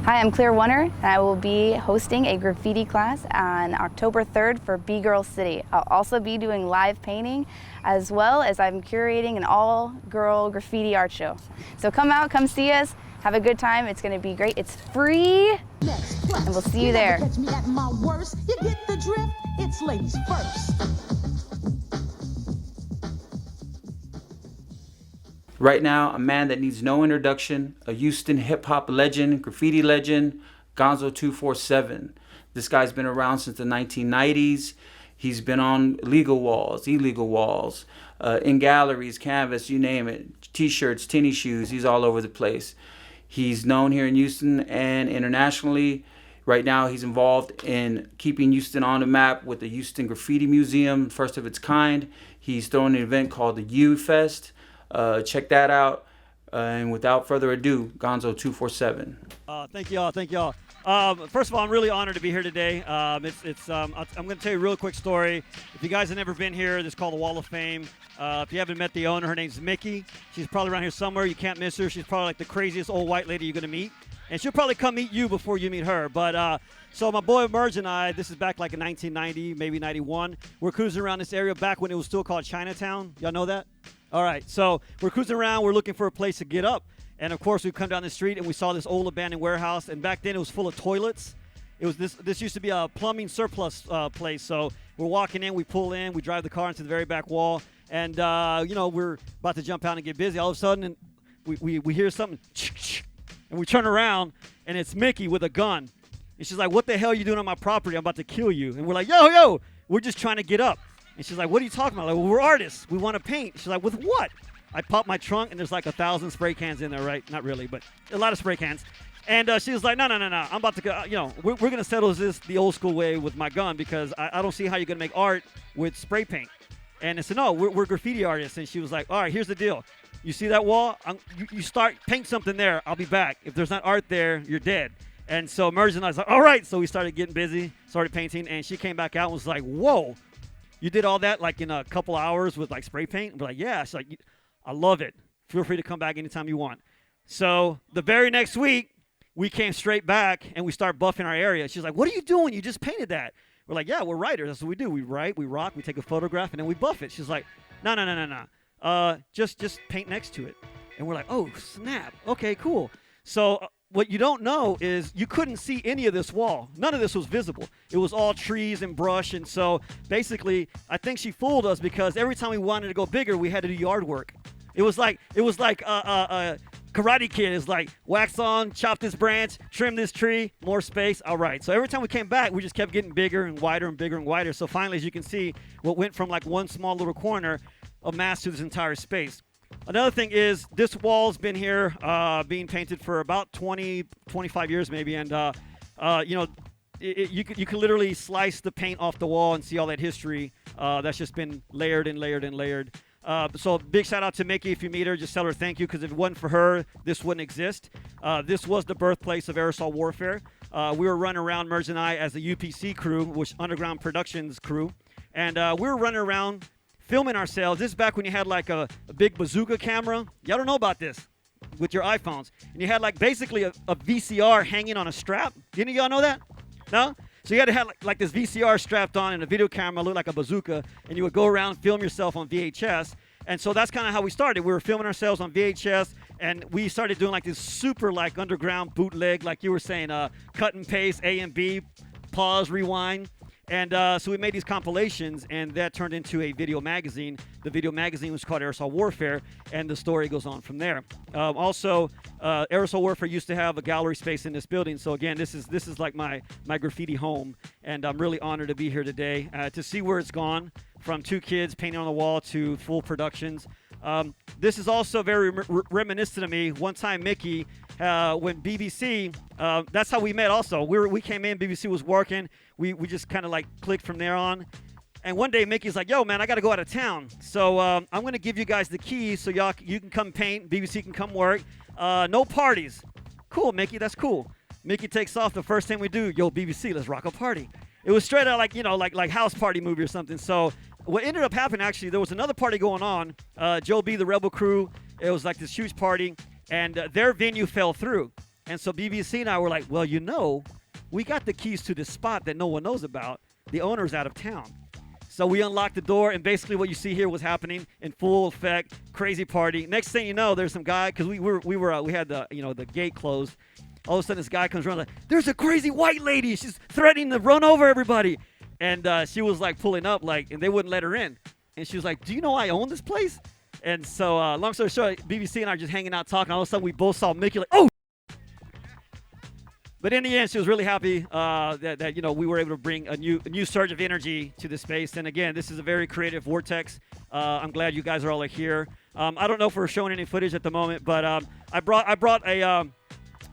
Hi, I'm Claire Wunner, and I will be hosting a graffiti class on October 3rd for B-Girl City. I'll also be doing live painting, as well as I'm curating an all-girl graffiti art show. So come out, come see us. Have a good time. It's going to be great. It's free, and we'll see you there. Catch me at my worst. You get the drift. It's ladies first. Right now, a man that needs no introduction, a Houston hip-hop legend, graffiti legend, Gonzo 247. This guy's been around since the 1990s. He's been on legal walls, illegal walls, in galleries, canvas, you name it, T-shirts, tennis shoes. He's all over the place. He's known here in Houston and internationally. Right now, he's involved in keeping Houston on the map with the Houston Graffiti Museum, first of its kind. He's throwing an event called the U Fest. Check that out. And without further ado, Gonzo 247. Thank y'all. First of all, I'm really honored to be here today. I'm going to tell you a real quick story. If you guys have never been here, this is called the Wall of Fame. If you haven't met the owner, her name's Mickey. She's probably around here somewhere. You can't miss her. She's probably like the craziest old white lady you're going to meet. And she'll probably come meet you before you meet her. But so my boy Merge and I, this is back like in 1990, maybe 91. We're cruising around this area back when it was still called Chinatown. Y'all know that? All right. So we're cruising around. We're looking for a place to get up. And, of course, we come down the street, and we saw this old abandoned warehouse. And back then, it was full of toilets. It was this used to be a plumbing surplus place. So we're walking in. We pull in. We drive the car into the very back wall. And, we're about to jump out and get busy. All of a sudden, and we hear something. And we turn around, and it's Mickey with a gun. And she's like, what the hell are you doing on my property? I'm about to kill you. And we're like, yo, we're just trying to get up. And she's like, what are you talking about? Like, well, we're artists. We want to paint. She's like, with what? I pop my trunk, and there's like 1,000 spray cans in there, right? Not really, but a lot of spray cans. And she was like, no. I'm about to go, we're going to settle this the old school way with my gun because I don't see how you're going to make art with spray paint. And I said, no, we're graffiti artists. And she was like, all right, here's the deal. You see that wall? You start, paint something there. I'll be back. If there's not art there, you're dead. And so Merge and I was like, all right. So we started getting busy, started painting. And she came back out and was like, whoa, you did all that like in a couple hours with like spray paint? And we're like, yeah. She's like, I love it. Feel free to come back anytime you want. So the very next week, we came straight back and we start buffing our area. She's like, what are you doing? You just painted that. We're like, yeah, we're writers. That's what we do. We write, we rock, we take a photograph, and then we buff it. She's like, no. Just paint next to it. And we're like, oh, snap. Okay, cool. So what you don't know is you couldn't see any of this wall. None of this was visible. It was all trees and brush. And so basically, I think she fooled us because every time we wanted to go bigger, we had to do yard work. It was like Karate Kid is like wax on, chop this branch, trim this tree, more space. All right. So every time we came back, we just kept getting bigger and wider and bigger and wider. So finally, as you can see, what went from like one small little corner amassed to this entire space. Another thing is this wall's been here being painted for about 20, 25 years maybe, and you know, you can literally slice the paint off the wall and see all that history that's just been layered and layered and layered. So big shout out to Mickey. If you meet her, just tell her thank you, because if it wasn't for her, this wouldn't exist. This was the birthplace of aerosol warfare. We were running around, Merge and I, as the UPC crew, which Underground Productions crew, and we were running around filming ourselves. This is back when you had like a big bazooka camera. Y'all don't know about this with your iPhones. And you had like basically a VCR hanging on a strap. Didn't y'all know that? No? So you had to have like this VCR strapped on and a video camera looked like a bazooka, and you would go around, film yourself on VHS. And so that's kind of how we started. We were filming ourselves on VHS, and we started doing like this super like underground bootleg, like you were saying, cut and paste, A and B, pause, rewind. And so we made these compilations, and that turned into a video magazine. The video magazine was called Aerosol Warfare, and the story goes on from there. Also, Aerosol Warfare used to have a gallery space in this building. So again, this is like my graffiti home, and I'm really honored to be here today to see where it's gone from 2 kids painting on the wall to full productions. This is also very reminiscent of me. One time, Mickey, when BBC, that's how we met also. We came in, BBC was working. We just kind of like clicked from there on. And one day, Mickey's like, yo, man, I got to go out of town. So I'm going to give you guys the keys so you can come paint. BBC can come work. No parties. Cool, Mickey, that's cool. Mickey takes off. The first thing we do, yo, BBC, let's rock a party. It was straight out like, you know, like house party movie or something. So what ended up happening, actually, there was another party going on. Joe B, the Rebel Crew, it was like this huge party, and their venue fell through. And so BBC and I were like, well, you know, we got the keys to this spot that no one knows about. The owner's out of town. So we unlocked the door, and basically what you see here was happening in full effect, crazy party. Next thing you know, there's some guy, because we had the gate closed. All of a sudden, this guy comes around like, there's a crazy white lady. She's threatening to run over everybody. And she was like pulling up, like, and they wouldn't let her in. And she was like, do you know I own this place? And so, long story short, BBC and I are just hanging out talking. All of a sudden, we both saw Mickey like, oh! But in the end, she was really happy that you know, we were able to bring a new surge of energy to the space. And again, this is a very creative vortex. I'm glad you guys are all here. I don't know if we're showing any footage at the moment, but I brought a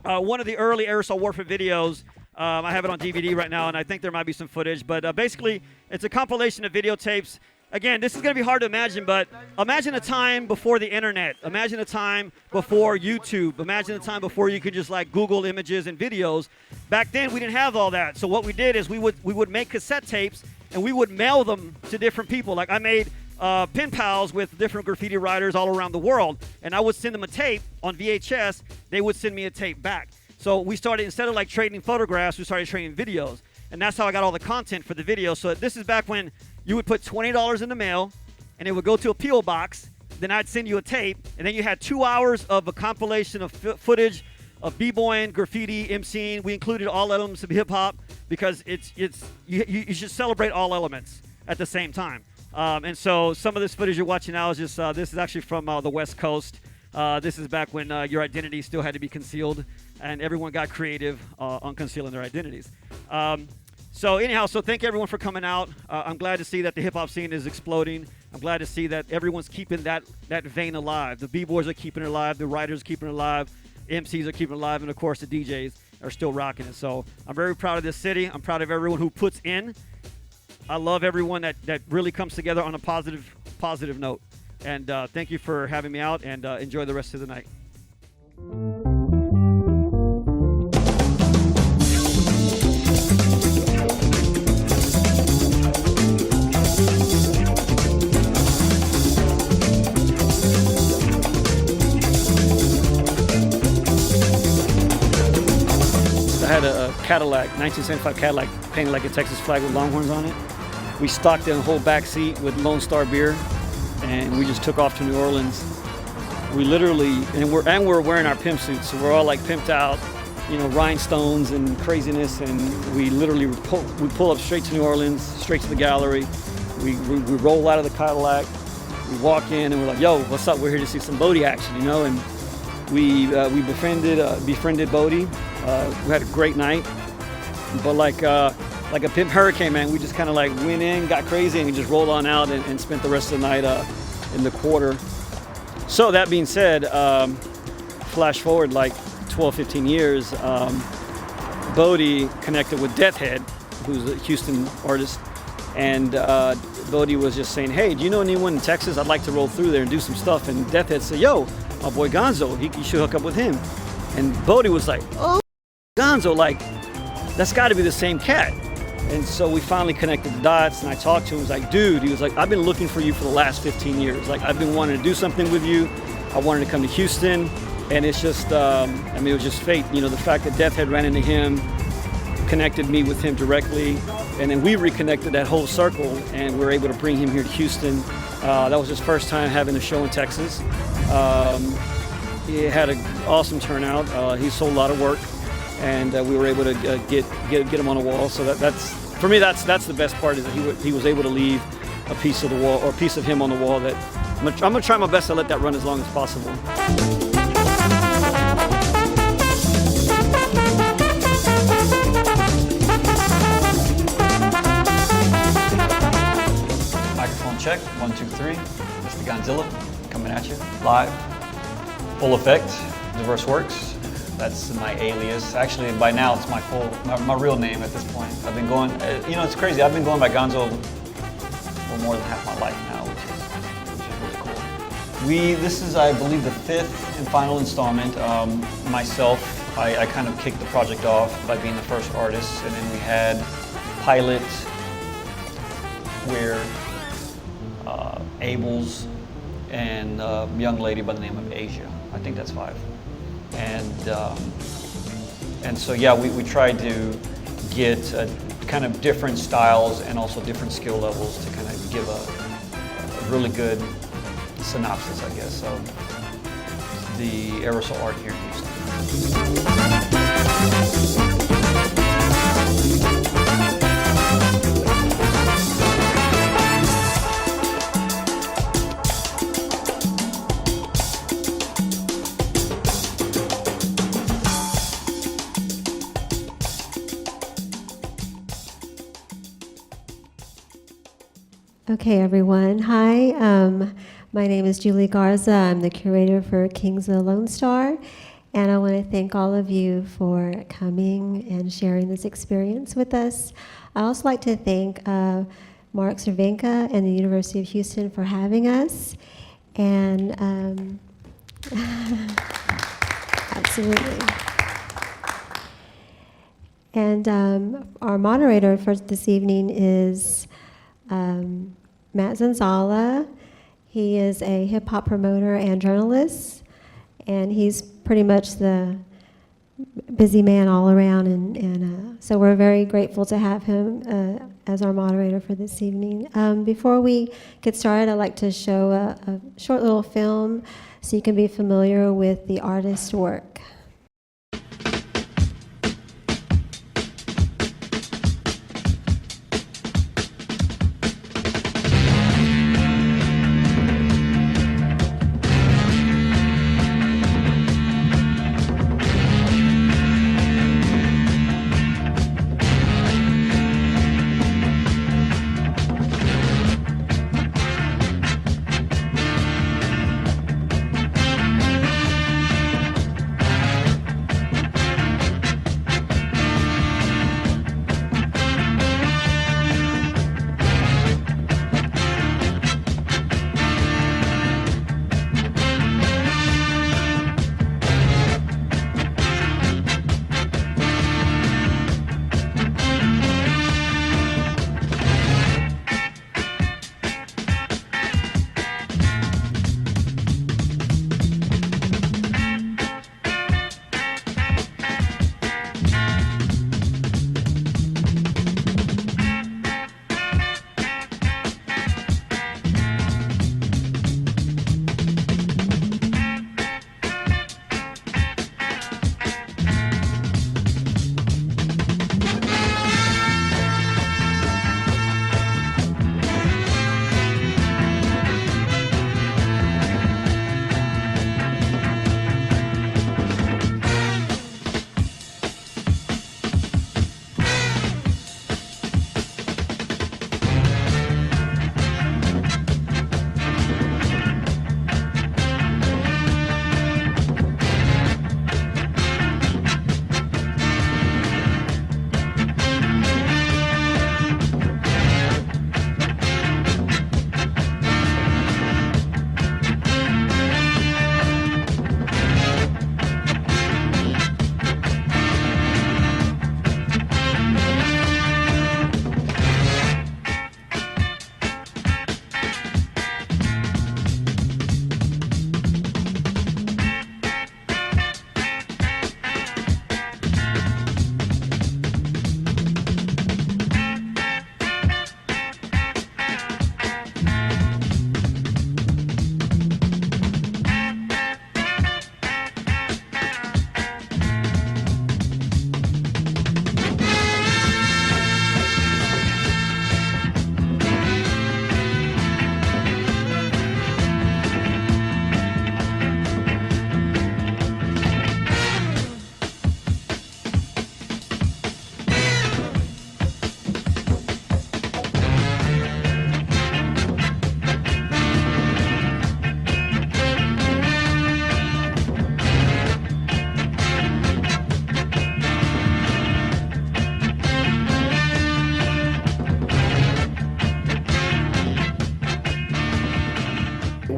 one of the early Aerosol Warfare videos. I have it on DVD right now, and I think there might be some footage. But basically, it's a compilation of videotapes. Again, this is going to be hard to imagine, but imagine a time before the internet. Imagine a time before YouTube. Imagine a time before you could just like Google images and videos. Back then, we didn't have all that. So what we did is we would make cassette tapes, and we would mail them to different people. Like I made pen pals with different graffiti writers all around the world, and I would send them a tape on VHS. They would send me a tape back. So we started, instead of like trading photographs, we started trading videos. And that's how I got all the content for the video. So this is back when you would put $20 in the mail, and it would go to a P.O. box. Then I'd send you a tape, and then you had 2 hours of a compilation of footage of b-boying, graffiti, MCing. We included all elements of hip-hop because you should celebrate all elements at the same time. And so some of this footage you're watching now is just, this is actually from the West Coast. This is back when your identity still had to be concealed, and everyone got creative on concealing their identities. So anyhow, so thank everyone for coming out. I'm glad to see that the hip-hop scene is exploding. I'm glad to see that everyone's keeping that vein alive. The b-boys are keeping it alive. The writers are keeping it alive. MCs are keeping it alive. And, of course, the DJs are still rocking it. So I'm very proud of this city. I'm proud of everyone who puts in. I love everyone that really comes together on a positive note. And thank you for having me out, and enjoy the rest of the night. I had a Cadillac, 1975 Cadillac, painted like a Texas flag with Longhorns on it. We stocked in a whole back seat with Lone Star beer, and we just took off to New Orleans. We literally, and we're wearing our pimp suits, so we're all like pimped out, you know, rhinestones and craziness, and we literally pull up straight to New Orleans, straight to the gallery. We roll out of the Cadillac, we walk in, and we're like, yo, what's up? We're here to see some Bodie action, you know, and we befriended Bodie. We had a great night, but like a pimp hurricane, man, we just kind of like went in, got crazy, and we just rolled on out and spent the rest of the night in the quarter. So that being said, flash forward like 12, 15 years, Bodie connected with Death Head, who's a Houston artist, and Bodie was just saying, hey, do you know anyone in Texas? I'd like to roll through there and do some stuff. And Death Head said, yo, my boy Gonzo, you should hook up with him. And Bodie was like, oh, Gonzo, like, that's got to be the same cat. And so we finally connected the dots, and I talked to him. He was like, dude, he was like, I've been looking for you for the last 15 years. Like, I've been wanting to do something with you. I wanted to come to Houston, and it's just, I mean, it was just fate. You know, the fact that Death Head ran into him, connected me with him directly, and then we reconnected that whole circle, and we were able to bring him here to Houston. That was his first time having a show in Texas. He had an awesome turnout. He sold a lot of work, and we were able to get him on a wall. So that's for me. That's the best part, is that he was able to leave a piece of the wall, or a piece of him on the wall. That I'm gonna try my best to let that run as long as possible. Microphone check, 1, 2, 3. Mr. Gonzilla coming at you live, full effect, diverse works. That's my alias. Actually, by now it's my real name at this point. I've been going, you know, it's crazy. I've been going by Gonzo for more than half my life now, which is really cool. This is, I believe, the 5th and final installment. Myself, I kind of kicked the project off by being the first artist, and then we had pilot, where Abel's and a young lady by the name of Asia. I think that's 5. And so yeah, we tried to get kind of different styles and also different skill levels to kind of give a really good synopsis, I guess, of the aerosol art here in Houston. Okay, everyone. Hi, my name is Julie Garza. I'm the curator for Kings of the Lone Star, and I want to thank all of you for coming and sharing this experience with us. I also like to thank Mark Cervenka and the University of Houston for having us, and absolutely. And our moderator for this evening is Matt Zanzala. He is a hip-hop promoter and journalist, and he's pretty much the busy man all around, and so we're very grateful to have him as our moderator for this evening. Before we get started, I'd like to show a short little film so you can be familiar with the artist's work.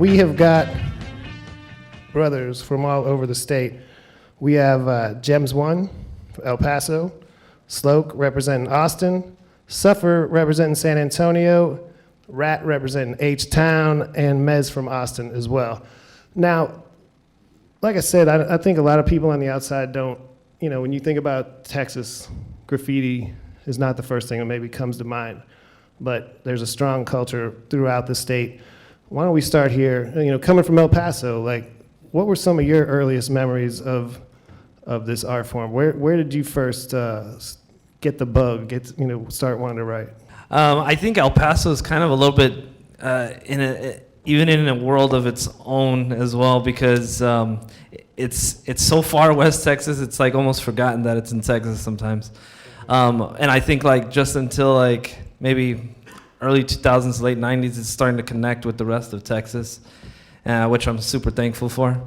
we have got brothers from all over the state. We have Gems One, El Paso, Sloke representing Austin, Suffer representing San Antonio, Rat representing H-Town, and Mez from Austin as well. Now, like I said, I think a lot of people on the outside don't, when you think about Texas, graffiti is not the first thing that maybe comes to mind, but there's a strong culture throughout the state. Why don't we start here? Coming from El Paso, what were some of your earliest memories of this art form? Where did you first get the bug, start wanting to write? I think El Paso is kind of a little bit even in a world of its own as well, because it's so far West Texas, it's like almost forgotten that it's in Texas sometimes. And I think just until maybe early 2000s, late 90s, it's starting to connect with the rest of Texas, which I'm super thankful for.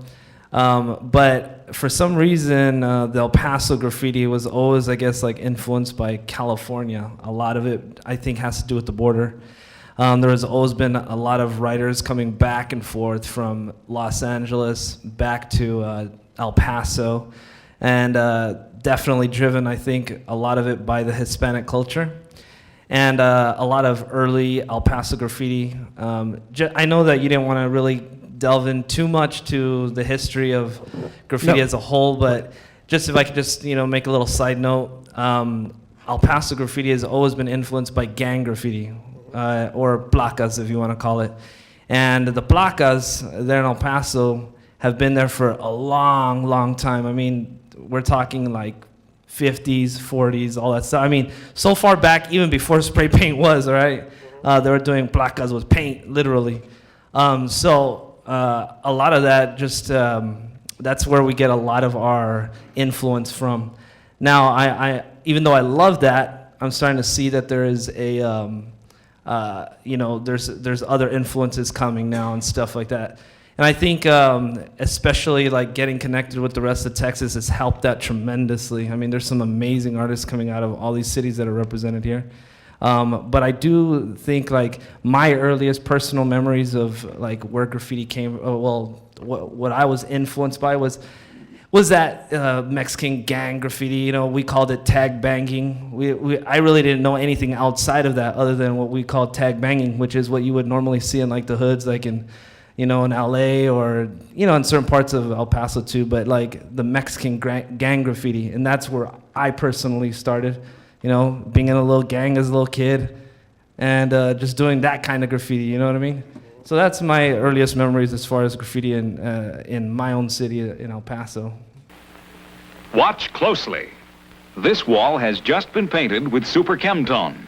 But for some reason, the El Paso graffiti was always, influenced by California. A lot of it, I think, has to do with the border. There has always been a lot of writers coming back and forth from Los Angeles back to El Paso, and definitely driven, I think, a lot of it by the Hispanic culture. And a lot of early El Paso graffiti. I know that you didn't want to really delve in too much to the history of graffiti as a whole, but just if I could just make a little side note, El Paso graffiti has always been influenced by gang graffiti, or placas if you want to call it. And the placas there in El Paso have been there for a long, long time. I mean, we're talking 50s, 40s, all that stuff. I mean, so far back, even before spray paint was, all right? They were doing placas with paint, literally. So a lot of that just, that's where we get a lot of our influence from. Now, I even though I love that, I'm starting to see that there is a, there's other influences coming now and stuff like that. And I think especially getting connected with the rest of Texas has helped that tremendously. I mean, there's some amazing artists coming out of all these cities that are represented here. But I do think my earliest personal memories of where graffiti came, what I was influenced by was that Mexican gang graffiti. We called it tag banging. I really didn't know anything outside of that other than what we called tag banging, which is what you would normally see in the hoods, in LA or, in certain parts of El Paso too, but the Mexican gang graffiti. And that's where I personally started, being in a little gang as a little kid and just doing that kind of graffiti, you know what I mean? So that's my earliest memories as far as graffiti in my own city in El Paso. Watch closely. This wall has just been painted with super chem tone.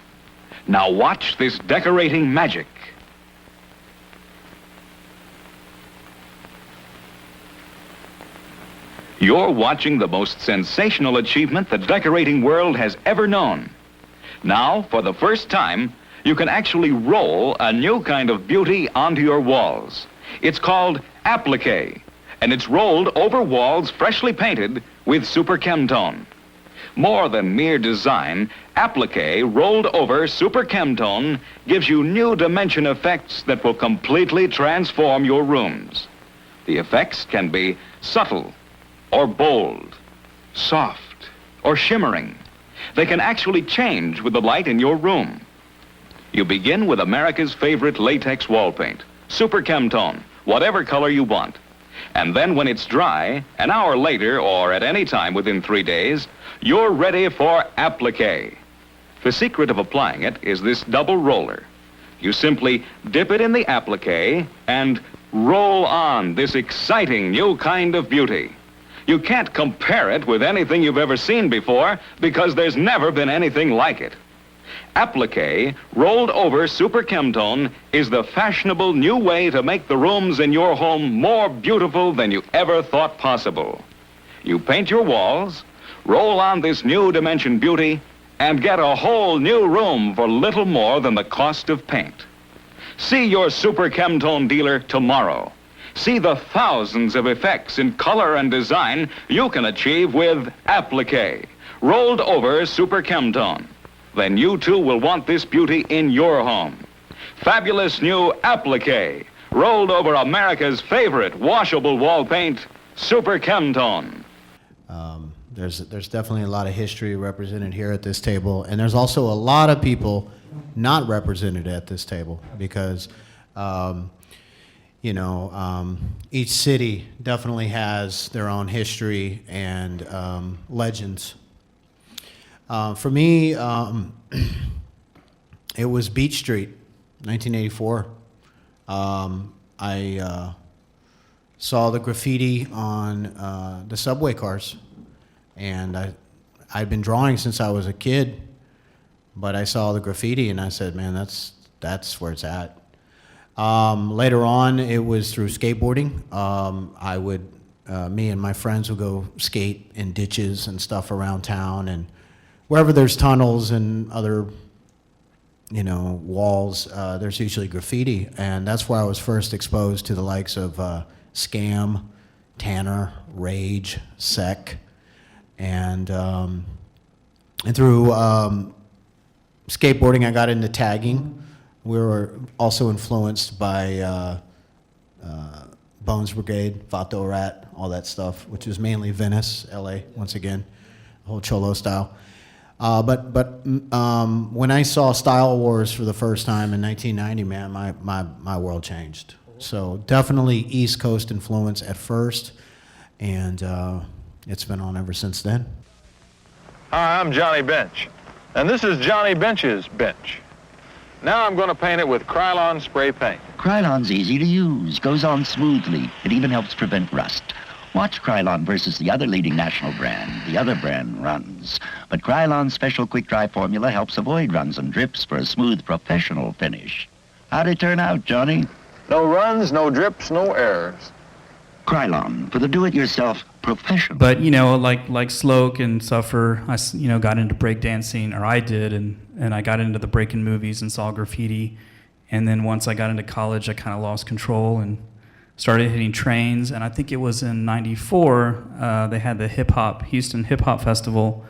Now watch this decorating magic. You're watching the most sensational achievement the decorating world has ever known. Now, for the first time, you can actually roll a new kind of beauty onto your walls. It's called applique, and it's rolled over walls freshly painted with super chem tone. More than mere design, applique rolled over super chem tone gives you new dimension effects that will completely transform your rooms. The effects can be subtle, or bold, soft, or shimmering. They can actually change with the light in your room. You begin with America's favorite latex wall paint, super chem tone, whatever color you want. And then when it's dry, an hour later or at any time within 3 days, you're ready for applique. The secret of applying it is this double roller. You simply dip it in the applique and roll on this exciting new kind of beauty. You can't compare it with anything you've ever seen before because there's never been anything like it. Applique rolled over super chem tone is the fashionable new way to make the rooms in your home more beautiful than you ever thought possible. You paint your walls, roll on this new dimension beauty, and get a whole new room for little more than the cost of paint. See your super chem tone dealer tomorrow. See the thousands of effects in color and design you can achieve with applique, rolled over super chem tone. Then you too will want this beauty in your home. Fabulous new applique, rolled over America's favorite washable wall paint, Super Chemtone. There's definitely a lot of history represented here at this table, and there's also a lot of people not represented at this table because, each city definitely has their own history and legends. For me, it was Beach Street, 1984. I saw the graffiti on the subway cars. And I'd been drawing since I was a kid, but I saw the graffiti and I said, man, that's where it's at. Later on, it was through skateboarding. Me and my friends would go skate in ditches and stuff around town, and wherever there's tunnels and other, walls, there's usually graffiti. And that's where I was first exposed to the likes of Scam, Tanner, Rage, Sec. And through skateboarding, I got into tagging. We were also influenced by Bones Brigade, Vato Rat, all that stuff, which is mainly Venice, LA, once again, the whole Cholo style. But when I saw Style Wars for the first time in 1990, man, my world changed. So definitely East Coast influence at first, and it's been on ever since then. Hi, I'm Johnny Bench, and this is Johnny Bench's bench. Now I'm going to paint it with Krylon spray paint. Krylon's easy to use, goes on smoothly. It even helps prevent rust. Watch Krylon versus the other leading national brand. The other brand runs. But Krylon's special quick-dry formula helps avoid runs and drips for a smooth, professional finish. How'd it turn out, Johnny? No runs, no drips, no errors. Krylon, for the do-it-yourself professional. But, like Sloke and Suffer, I, got into breakdancing, or I did, and I got into the breaking movies and saw graffiti. And then once I got into college, I kind of lost control and started hitting trains. And I think it was in '94, they had the Houston Hip Hop Festival,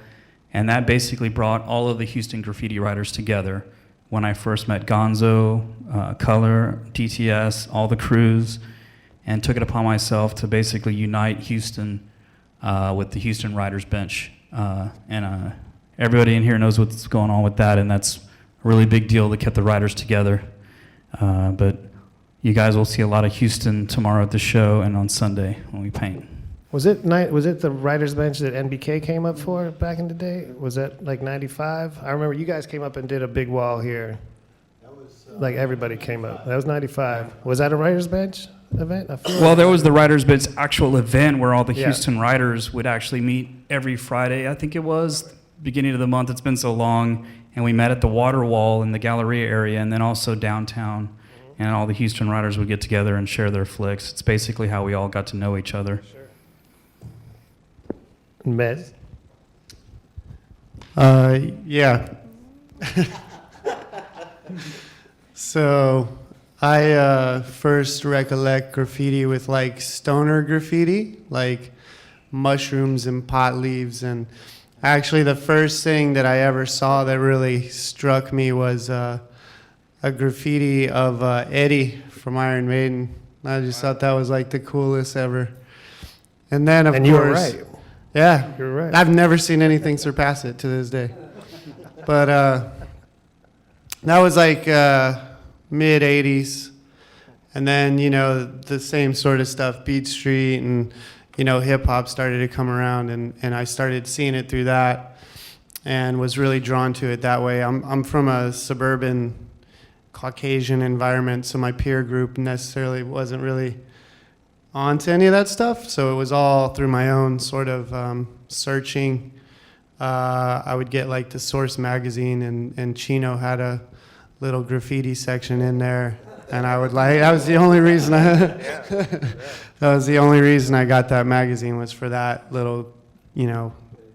and that basically brought all of the Houston graffiti writers together. When I first met Gonzo, Color, DTS, all the crews, and took it upon myself to basically unite Houston with the Houston Writers Bench. And everybody in here knows what's going on with that, and that's a really big deal to get the writers together. But you guys will see a lot of Houston tomorrow at the show and on Sunday when we paint. Was it the Writers Bench that NBK came up for back in the day? Was that like 95? I remember you guys came up and did a big wall here. That was, like everybody came up. That was 95. Was that a Writers Bench event? Well, there was the Writers Bench actual event where all the Houston writers would actually meet every Friday. I think it was beginning of the month. It's been so long. And we met at the Water Wall in the Galleria area, and then also downtown. And all the Houston writers would get together and share their flicks. It's basically how we all got to know each other. Sure. Med? Yeah. So I first recollect graffiti with like stoner graffiti, like mushrooms and pot leaves. And actually the first thing that I ever saw that really struck me was a graffiti of Eddie from Iron Maiden. I just thought that was like the coolest ever. And then of course, you were right. Yeah, you're right. I've never seen anything surpass it to this day. But that was like mid '80s, and then the same sort of stuff, Beat Street, and hip hop started to come around, and I started seeing it through that, and was really drawn to it that way. I'm from a suburban Caucasian environment, so my peer group necessarily wasn't really onto any of that stuff, so it was all through my own sort of searching. I would get like the Source magazine, and Chino had a little graffiti section in there, and I would like, that was the only reason I got that magazine, was for that little,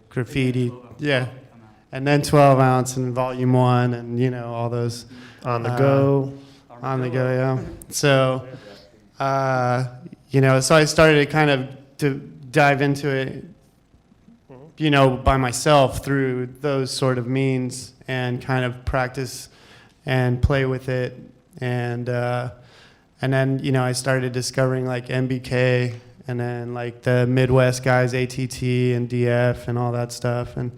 graffiti. Yeah. And then 12 ounce and volume 1 and all those on the go, yeah. So so I started kind of to dive into it, by myself through those sort of means, and kind of practice and play with it. And And then, you know, I started discovering like MBK and then like the Midwest guys, ATT and DF and all that stuff. And,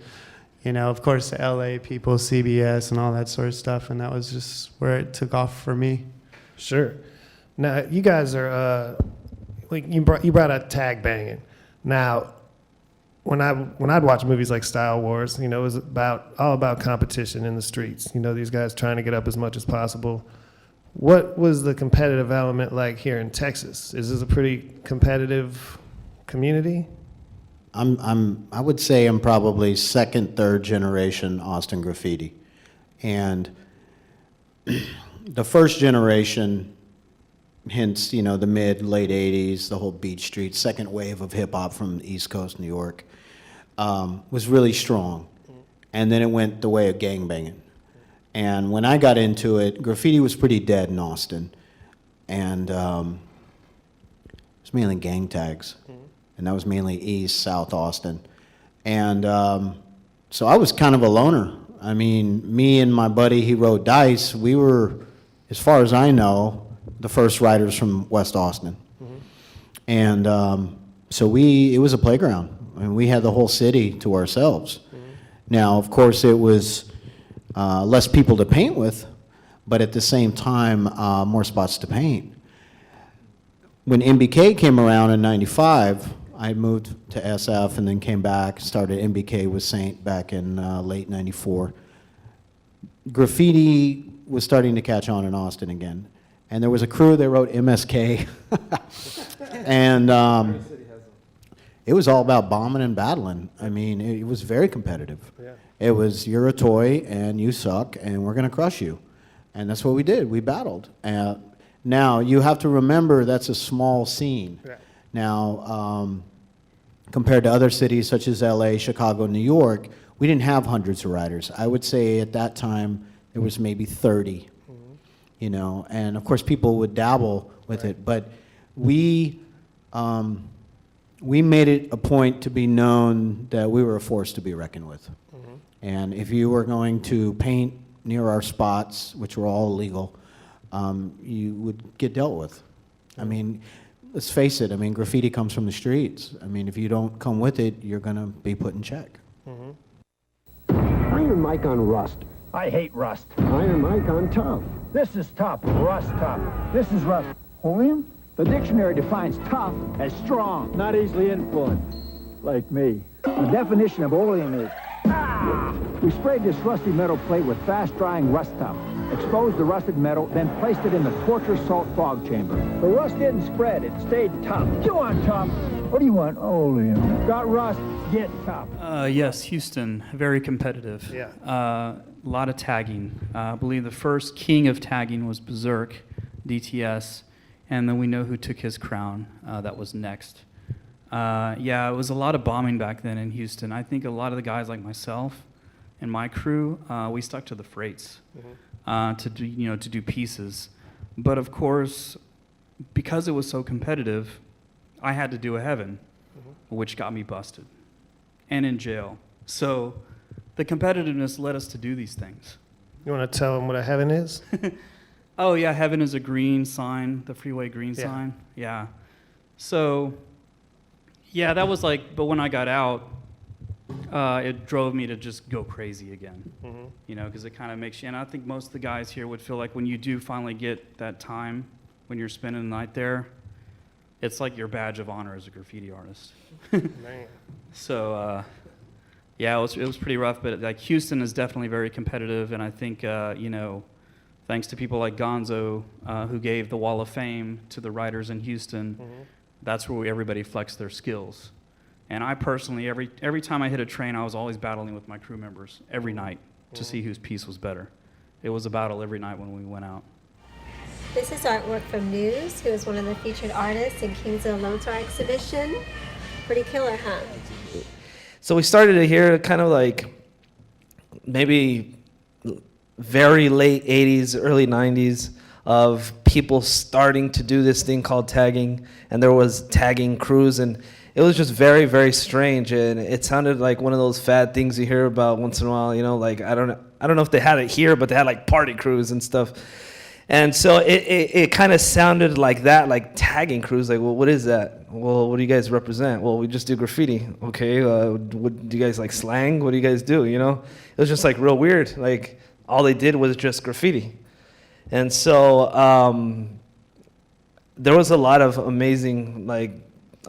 you know, of course, the LA people, CBS and all that sort of stuff. And that was just where it took off for me. Sure. Now, you guys are, like you brought up tag banging. Now, when I'd watch movies like Style Wars, you know, it was all about competition in the streets. You know, these guys trying to get up as much as possible. What was the competitive element like here in Texas? Is this a pretty competitive community? I would say I'm probably second, third generation Austin graffiti. And the first generation, hence, you know, the mid, late 80s, the whole Beach Street, second wave of hip hop from the East Coast, New York, was really strong. And then it went the way of gangbanging. And when I got into it, graffiti was pretty dead in Austin. And it was mainly gang tags. And that was mainly East, South Austin. And so I was kind of a loner. I mean, me and my buddy, he rode dice. We were, as far as I know, the first riders from West Austin. And so it was a playground. I mean, we had the whole city to ourselves. Now, of course, it was less people to paint with, but at the same time, more spots to paint. When MBK came around in '95, I moved to SF and then came back, started MBK with Saint back in late '94. Graffiti was starting to catch on in Austin again. And there was a crew that wrote MSK. And it was all about bombing and battling. I mean, it was very competitive. Yeah. It was, you're a toy and you suck and we're going to crush you. And that's what we did. We battled. Now, you have to remember that's a small scene. Yeah. Now, compared to other cities such as LA, Chicago, New York, we didn't have hundreds of riders. I would say at that time there was maybe 30, you know, and of course people would dabble with it, but we made it a point to be known that we were a force to be reckoned with. And if you were going to paint near our spots, which were all illegal, you would get dealt with. I mean, let's face it, I mean, graffiti comes from the streets. I mean, if you don't come with it, you're going to be put in check. Iron Mike on rust. I hate rust. Iron Mike on tough. This is tough. Rust tough. This is rust. Oleum? The dictionary defines tough as strong, not easily influenced. Like me. The definition of oleum is, we sprayed this rusty metal plate with fast-drying rust tough, exposed the rusted metal, then placed it in the torture salt fog chamber. The rust didn't spread, it stayed tough. You want tough? What do you want? Oleum. Got rust, get tough. Yes, Houston, very competitive. Yeah. A lot of tagging. I believe the first king of tagging was Berserk, DTS, and then we know who took his crown. That was Next. Yeah, it was a lot of bombing back then in Houston. I think a lot of the guys like myself and my crew, we stuck to the freights to do pieces. But of course, because it was so competitive, I had to do a heaven, which got me busted and in jail. So the competitiveness led us to do these things. You want to tell them what a heaven is? Oh yeah, heaven is a green sign, the freeway green Yeah. sign. Yeah. So yeah, that was like, but when I got out, it drove me to just go crazy again. You know, because it kind of makes you, and I think most of the guys here would feel like when you do finally get that time, when you're spending the night there, it's like your badge of honor as a graffiti artist. Man. So, yeah, it was pretty rough, but like Houston is definitely very competitive, and I think, you know, thanks to people like Gonzo, who gave the Wall of Fame to the writers in Houston, that's where everybody flexed their skills. And I personally, every time I hit a train, I was always battling with my crew members every night to see whose piece was better. It was a battle every night when we went out. This is artwork from News, who is one of the featured artists in Kingsville Lotar exhibition. Pretty killer, huh? So we started to hear kind of like maybe very late 80s, early 90s of people starting to do this thing called tagging, and there was tagging crews, and it was just very, very strange, and it sounded like one of those fad things you hear about once in a while, you know, like I don't know if they had it here, but they had like party crews and stuff. And so it kind of sounded like that, like tagging crews. Like, well, what is that? Well, what do you guys represent? Well, we just do graffiti. Okay, what do you guys like slang? What do you guys do? You know, it was just like real weird. Like all they did was just graffiti. And so there was a lot of amazing, like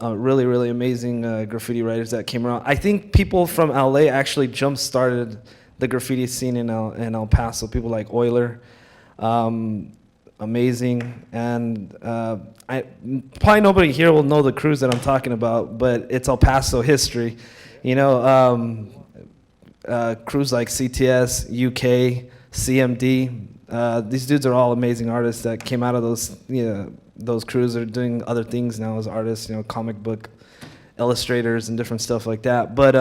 really, really amazing graffiti writers that came around. I think people from LA actually jump-started the graffiti scene in El Paso. People like Euler. Amazing, and probably nobody here will know the crews that I'm talking about, but it's El Paso history. You know, crews like CTS, UK, CMD. These dudes are all amazing artists that came out of those crews. Are doing other things now as artists. You know, comic book illustrators and different stuff like that. But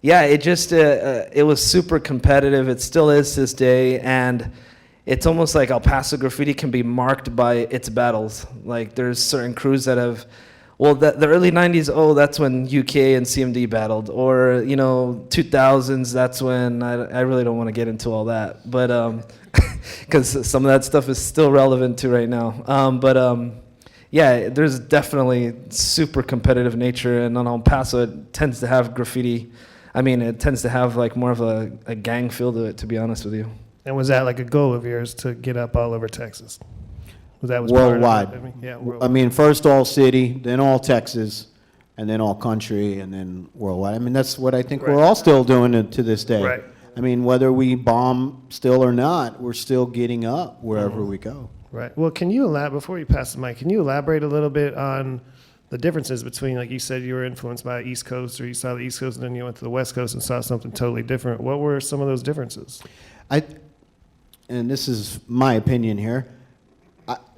yeah, it just it was super competitive. It still is to this day, and it's almost like El Paso graffiti can be marked by its battles. Like there's certain crews that have, well, the early 90s, oh, that's when UK and CMD battled. Or, you know, 2000s, that's when, I really don't want to get into all that. But, because some of that stuff is still relevant to right now. Yeah, there's definitely super competitive nature. And on El Paso, it tends to have graffiti. I mean, it tends to have like more of a gang feel to it, to be honest with you. And was that like a goal of yours to get up all over Texas? Was part worldwide? of it? I mean, yeah, I mean, first all city, then all Texas, and then all country, and then worldwide. I mean, that's what I think we're all still doing to this day. Right. I mean, whether we bomb still or not, we're still getting up wherever we go. Right. Well, can you elaborate, before you pass the mic, can you elaborate a little bit on the differences between, like you said, you were influenced by East Coast, or you saw the East Coast and then you went to the West Coast and saw something totally different. What were some of those differences? And this is my opinion here,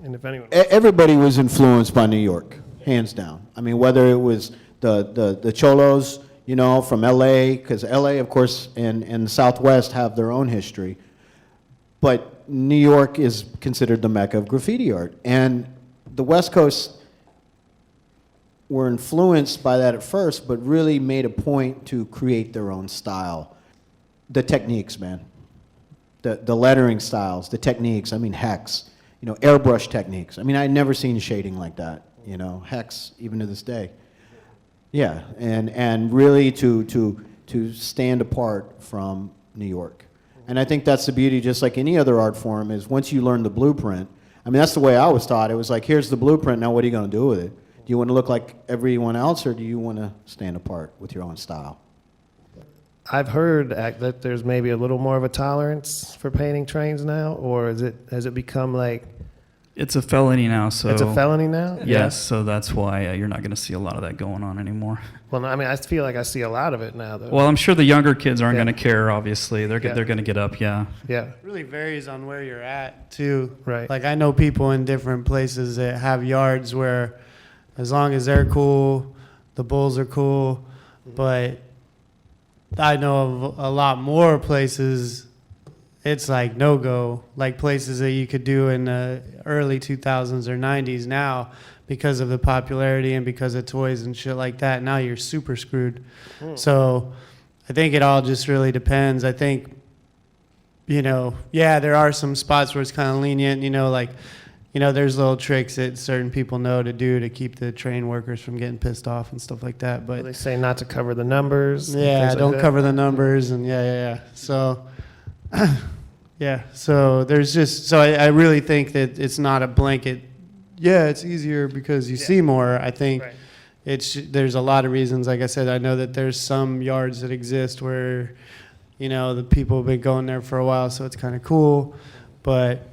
And if anyone everybody was influenced by New York, hands down. I mean, whether it was the Cholos, you know, from LA, because LA, of course, and the Southwest have their own history. But New York is considered the mecca of graffiti art. And the West Coast were influenced by that at first, but really made a point to create their own style. The techniques, man. The lettering styles, the techniques, I mean, hex, you know, airbrush techniques. I mean, I'd never seen shading like that, you know, hex, even to this day. Yeah, and really to stand apart from New York. And I think that's the beauty, just like any other art form, is once you learn the blueprint, I mean, that's the way I was taught. It was like, here's the blueprint, now what are you going to do with it? Do you want to look like everyone else, or do you want to stand apart with your own style? I've heard that there's maybe a little more of a tolerance for painting trains now, or has it become like... It's a felony now, so... It's a felony now? Yes, Yeah. so that's why you're not going to see a lot of that going on anymore. Well, I mean, I feel like I see a lot of it now, though. Well, I'm sure the younger kids aren't Yeah. going to care, obviously. They're Yeah. going to get up, yeah. Yeah. It really varies on where you're at, too. Right. Like, I know people in different places that have yards where as long as they're cool, the bulls are cool, but I know of a lot more places it's like no-go, like places that you could do in the early 2000s or 90s now because of the popularity and because of toys and shit like that. Now you're super screwed. So I think it all just really depends. I think, you know, yeah, there are some spots where it's kind of lenient, you know, like, you know, there's little tricks that certain people know to do to keep the train workers from getting pissed off and stuff like that. But they say not to cover the numbers. Yeah, don't cover the numbers, and yeah. So, yeah. So there's just so I really think that it's not a blanket. Yeah, it's easier because you see more. I think there's a lot of reasons. Like I said, I know that there's some yards that exist where, you know, the people have been going there for a while, so it's kind of cool, but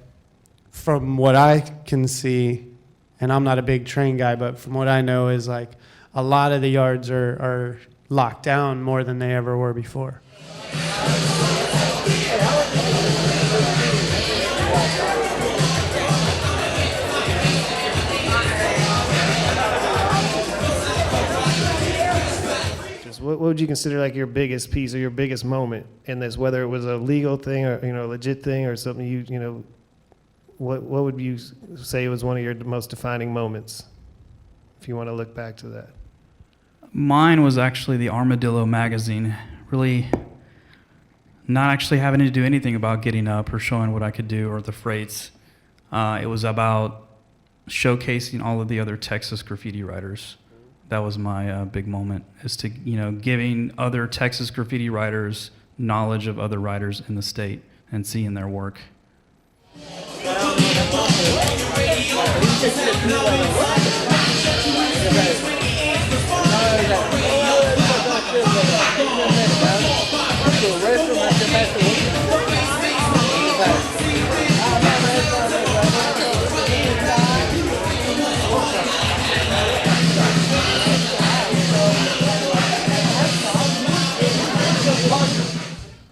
from what I can see, and I'm not a big train guy, but from what I know is like a lot of the yards are locked down more than they ever were before. What would you consider like your biggest piece or your biggest moment in this, whether it was a legal thing or, you know, a legit thing or something you know, what would you say was one of your most defining moments, if you want to look back to that? Mine was actually the Armadillo magazine, really not actually having to do anything about getting up or showing what I could do or the freights. It was about showcasing all of the other Texas graffiti writers. That was my big moment, is to, giving other Texas graffiti writers knowledge of other writers in the state and seeing their work.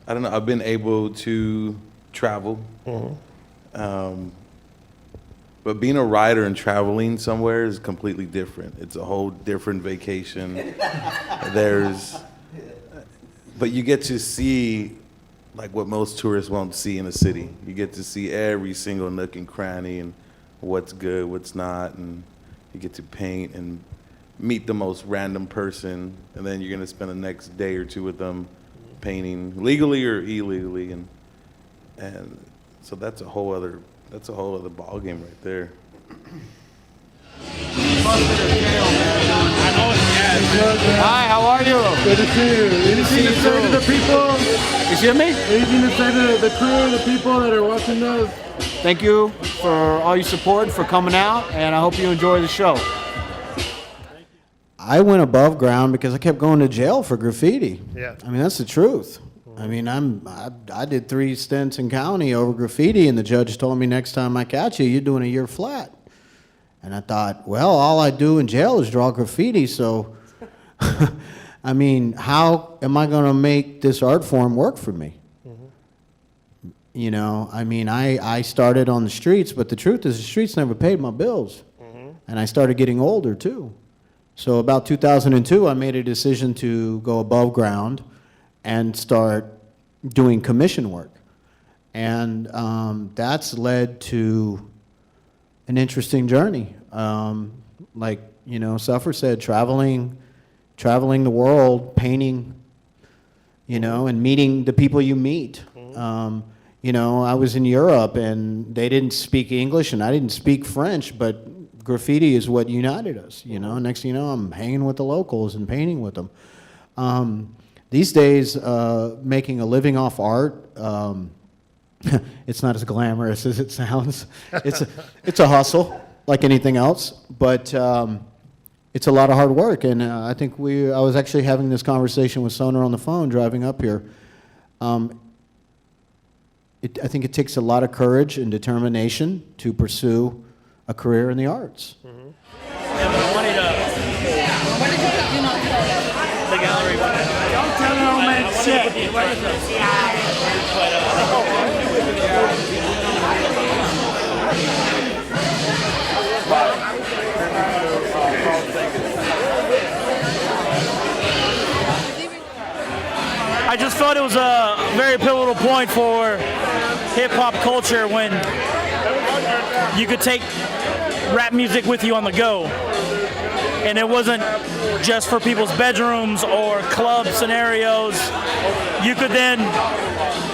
I don't know, I've been able to travel. But being a writer and traveling somewhere is completely different. It's a whole different vacation. But you get to see like what most tourists won't see in a city. You get to see every single nook and cranny and what's good, what's not, and you get to paint and meet the most random person, and then you're gonna spend the next day or two with them painting legally or illegally, and so that's a whole other ball game right there. Hi, how are you? Good to see you. Anything to say to the people? You see me? Anything to say to the crew, the people that are watching this? Thank you for all your support, for coming out, and I hope you enjoy the show. I went above ground because I kept going to jail for graffiti. Yeah. I mean, that's the truth. I mean, I did 3 stints in county over graffiti, and the judge told me next time I catch you, you're doing a year flat. And I thought, well, all I do in jail is draw graffiti, so, I mean, how am I going to make this art form work for me? You know, I mean, I started on the streets, but the truth is the streets never paid my bills. And I started getting older, too. So about 2002, I made a decision to go above ground and start doing commission work. And that's led to an interesting journey. Like, you know, Suffer said, traveling the world, painting, you know, and meeting the people you meet. You know, I was in Europe and they didn't speak English and I didn't speak French, but graffiti is what united us, you know. Next thing you know, I'm hanging with the locals and painting with them. These days, making a living off art, it's not as glamorous as it sounds. It's a hustle, like anything else, but it's a lot of hard work. And I think I was actually having this conversation with Soner on the phone driving up here. I think it takes a lot of courage and determination to pursue a career in the arts. The gallery. Don't tell no man shit. I just thought it was a very pivotal point for hip-hop culture when you could take rap music with you on the go. And it wasn't just for people's bedrooms or club scenarios. You could then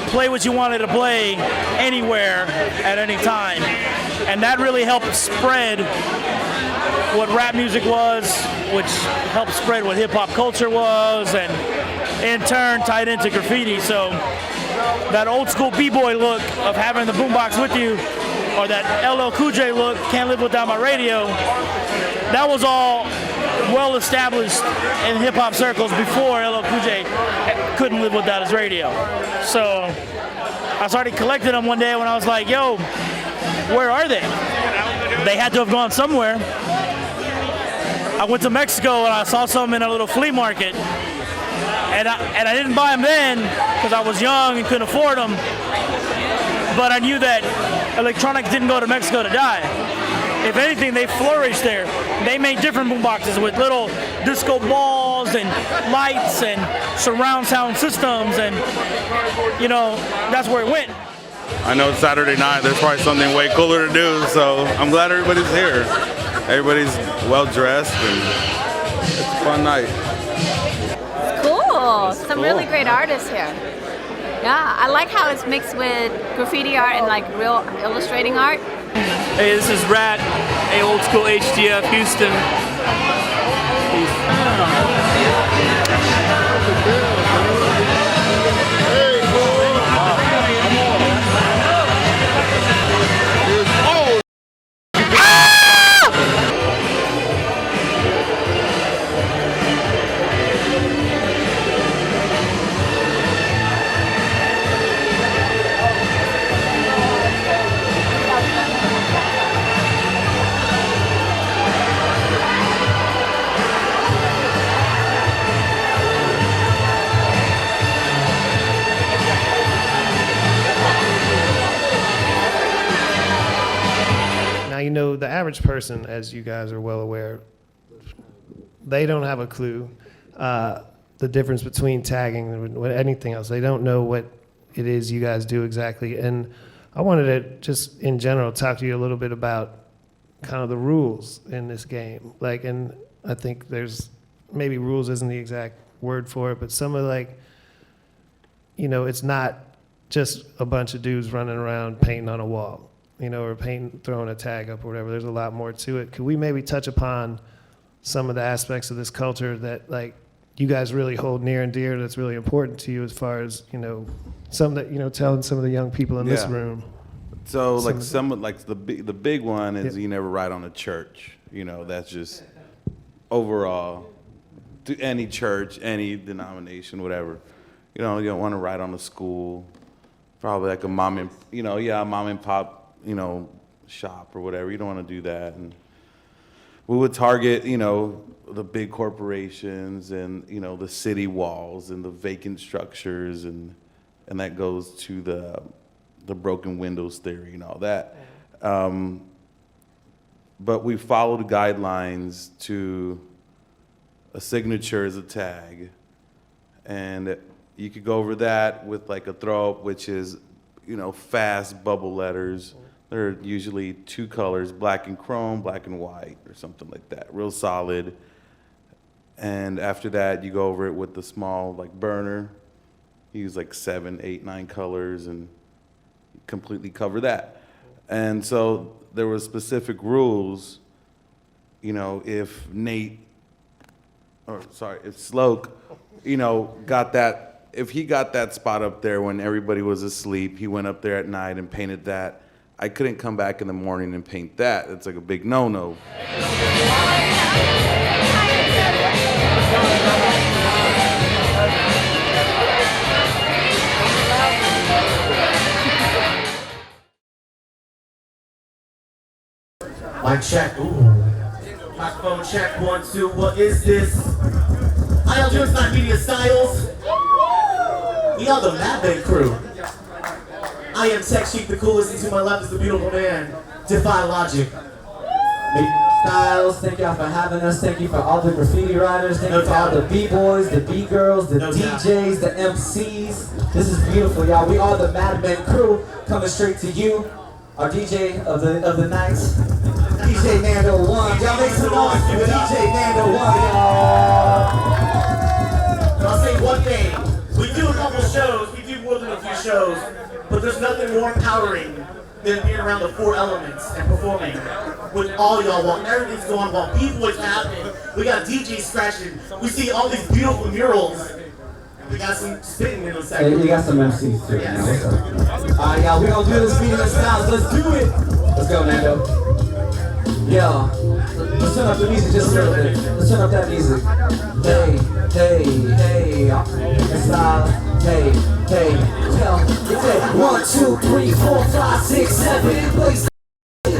play what you wanted to play anywhere at any time. And that really helped spread what rap music was, which helped spread what hip-hop culture was, and in turn tied into graffiti. So that old school b-boy look of having the boombox with you, or that LL Cool J look, can't live without my radio, that was all well established in hip-hop circles before LL Cool J couldn't live without his radio. So I started collecting them one day when I was like, yo, where are they? They had to have gone somewhere. I went to Mexico and I saw some in a little flea market. And I didn't buy them then because I was young and couldn't afford them. But I knew that electronics didn't go to Mexico to die. If anything, they flourished there. They made different boomboxes with little disco balls and lights and surround sound systems, and you know, that's where it went. I know it's Saturday night, there's probably something way cooler to do, so I'm glad everybody's here. Everybody's well dressed and it's a fun night. Cool. Some really great artists here. Yeah, I like how it's mixed with graffiti art and like real illustrating art. Hey, this is Rat, a old school HDF Houston. Now, you know, the average person, as you guys are well aware, they don't have a clue the difference between tagging and anything else. They don't know what it is you guys do exactly. And I wanted to just, in general, talk to you a little bit about kind of the rules in this game. Like, and I think there's, maybe rules isn't the exact word for it, but some of like, you know, it's not just a bunch of dudes running around painting on a wall, you know, or throwing a tag up or whatever. There's a lot more to it. Could we maybe touch upon some of the aspects of this culture that like you guys really hold near and dear, that's really important to you, as far as, you know, some that, you know, telling some of the young people in this room? So like the big one is you never write on a church. You know, that's just overall to any church, any denomination, whatever. You know, you don't want to write on a school, probably like a mom and pop, you know, shop or whatever. You don't want to do that. And we would target, you know, the big corporations and, you know, the city walls and the vacant structures, and that goes to the broken windows theory and all that. But we followed guidelines to a signature as a tag, and you could go over that with like a throw up, which is, you know, fast bubble letters. They're usually two colors, black and chrome, black and white, or something like that, real solid. And after that, you go over it with the small like burner. You use like 7, 8, 9 colors and completely cover that. And so there were specific rules, you know, if if Sloke, you know, if he got that spot up there when everybody was asleep, he went up there at night and painted that. I couldn't come back in the morning and paint that. It's like a big no-no. Mic check. Ooh. Microphone check. 1, 2. What is this? How y'all doing tonight, MediaSource? We are the Mad Men crew. I am Tech Chief, the coolest, and to my left is the beautiful man, Defy Logic. Styles, thank y'all for having us. Thank you for all the graffiti writers. Thank you for all the B-boys, the B-girls, the DJs, the MCs. This is beautiful, y'all. We are the Mad Men crew, coming straight to you. Our DJ of the night, DJ Mando 1. Y'all make some noise for DJ Mando 1, y'all. I'll say one thing. We do a couple shows. We do more than a few shows. But there's nothing more empowering than being around the 4 elements and performing with all y'all while everything's going, while B-boys happening. We got DJs scratching. We see all these beautiful murals. We got some spitting in a second. Hey, you got some MCs too. Yes. Alright, y'all, we gonna do this meeting in styles. Let's do it. Let's go, Nando. Yeah. Let's turn up the music just a little bit. Let's turn up that music. Hey, hey, hey. Style. Hey, hey. Yeah. 1, 2, 3, 4, 5, 6, 7. Please.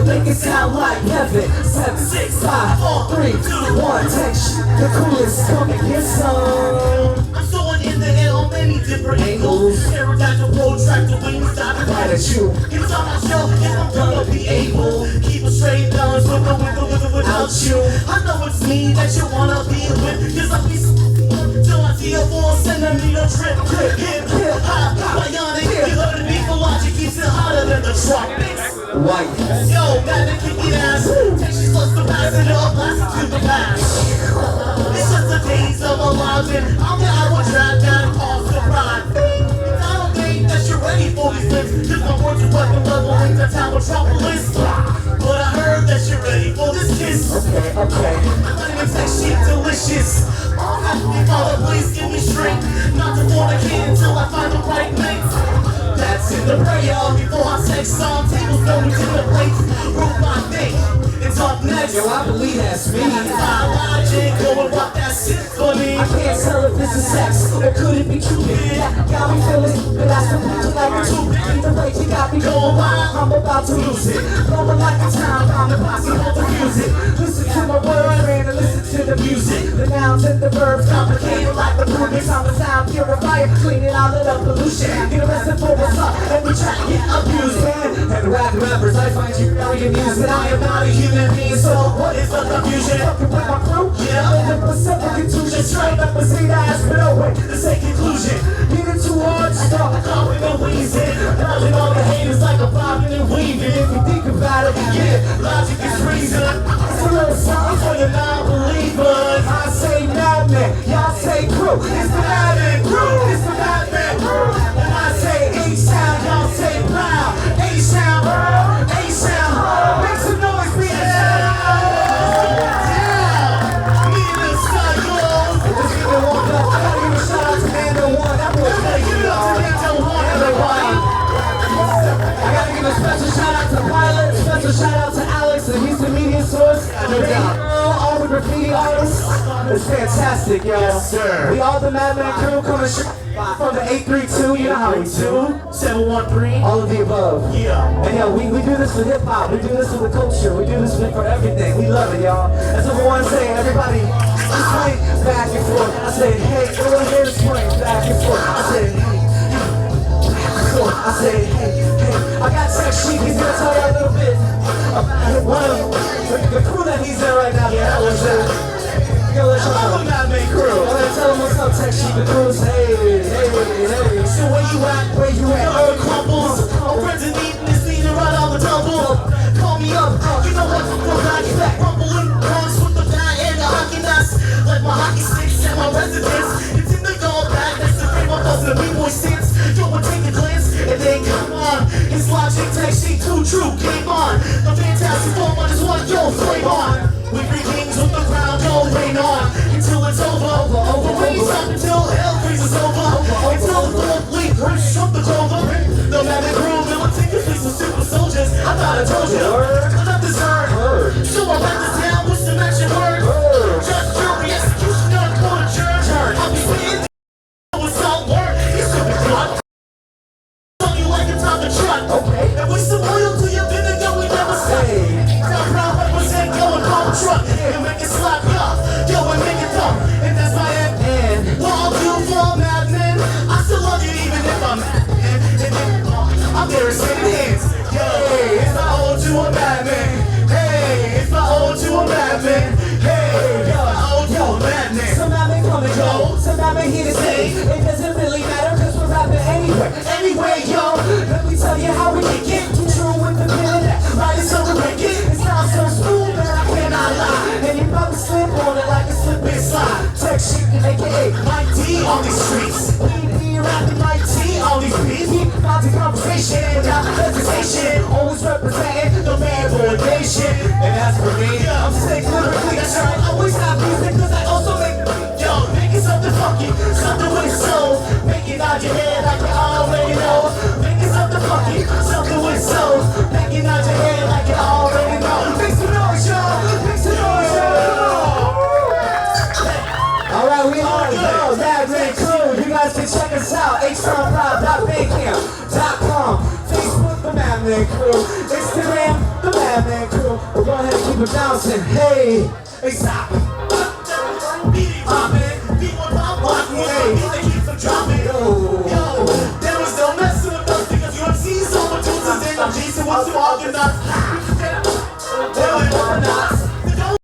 Make it sound like heaven. 7, 6, 5, 4, 3, 2, 1. Text the coolest. Come and get some. I'm soaring in the air on many different angles. Pterodactyl, protractor, wings, diving right at you. It's on my show, and I'm gonna be able. Keep a straight balance without you. I know it's me that you wanna be with. Cause I'll be till I see a 4 centimeter trip. Hip, hip, hop, bionic. You heard it before, Logic keeps it hotter than the tropics. White. Yo, Madden kicking ass. Texas loves to pass it up, blast it to the past. It's just the days of a lodging. I'm the hour trap that caused the ride. I don't think that you're ready for these flips. Cause my words are weapon level into town metropolis. in the prayer. Before I take some tables, going to the plates. Root my thing, it's up next. Yo, I believe that's me. Logic, go and rock that symphony. I can't tell if this is sex or could it be true. That got me feeling stupid. I still feel like a tube. Either way, you got me going wild. I'm about to lose it. Blowing like a time bomb. The posse hold the music. Listen to my words, man, and listen to the music. The nouns and the verbs complicated like the prudence. I'm a sound purifier, cleaning out of the pollution. Get arrested for what's up, and we try to get abused, man. And rappers, I find you very amusing. I am not a human being, so what is the confusion? Fucking with my crew? Yeah. And the simple contusion, straight up and see that ass, but no way, the same conclusion. Getting too hard, start coughing and wheezing. Dodging all the haters like a bobbing and weaving. If you think about it, yeah, logic is reason. It's a little something for your non-believers. I say madman, y'all say crew. It's the madman crew, it's the madman crew. And I say H-Town, y'all say proud. H-Town, H-Town, make some noise, be special shout out to Pilot, special shout out to Alex and Houston MediaSource. All the graffiti artists. It's fantastic, yo. Yes, sir. We all the Madman crew coming from the 832, you know how we do. 713. All of the above. Yeah. And yo, we do this for hip hop, we do this for the culture, we do this for everything. We love it, y'all. That's what we want to say. Everybody, swing back and forth. I said, hey, everyone here to swing back and forth. I said, hey. I said, hey, I got Tech Sheik, he's gonna tell you a little bit about one of the crew that he's in right now. Yeah, that was the Madman crew. I'm gonna tell him what's up, Tech Sheik. The crew's hey. So where you at? Earth crumbles. My friends in need this need to run on the double. Call me up, you know what? Go back, back. Rumbling runs with the bat and the hockey nuts. Like my hockey sticks and my residence. It's in the gold bag, that's the frame of us and the B-boy stance. Yo, we'll take a glance and then come on. It's logic, Tech Sheik, too true, game on. The fantastic form, I just want yo, flame on. We bring kings with the crown, go rain on. Until it's over, the rain's up until hell freezes over. Until the gold leaf bursts from the clover. The Madman crew, militant fleets of super soldiers. I thought I told you, I love this word. So I write this down with some action word. Just jury, executioner, go to church. I'll be saying what's all word. You stupid blood. On you like a top of truck. Okay. And with some oil to your vinegar, we never say. Now proud represent, go and call the truck. And make it slap, yo, and make it thump. And that's my end. What I'll do for a madman, I still love you even if I'm madman. And then I'm there shaking hands. Yo, it's my ode to a madman. Hey, it's my ode to a madman. Hey, it's my ode to a madman. Some madmen come and go, some madmen here to stay. It doesn't really matter cause we're rapping anyway. Anyway, yo, let me tell you how we can get true with the pen. right is so wicked. It's not so smooth that I cannot lie. And you probably slip on it like a slip and slide. Tech Sheik, aka Mike D on these streets. We rapping Mike T on these beats. Keep about the conversation without hesitation. Always representing the man boy nation. And as for me, I'm sick lyrically. That's right, I always have music cause I also make yo, make it something funky, something with soul. Make it out your head like you already know. Make it something funky, something with soul. Make it out your head like you already know. Make some noise, y'all. Make some noise, y'all. Alright, we on go. Madman crew. You guys can check us out. htownproud.bandcamp.com. Facebook, the Madman crew. Instagram, the Madman crew. We'll go ahead and keep it bouncing. Hey, stop. There was no messing with us because you have seen so much and Jason was walking us. There were no knots. The goal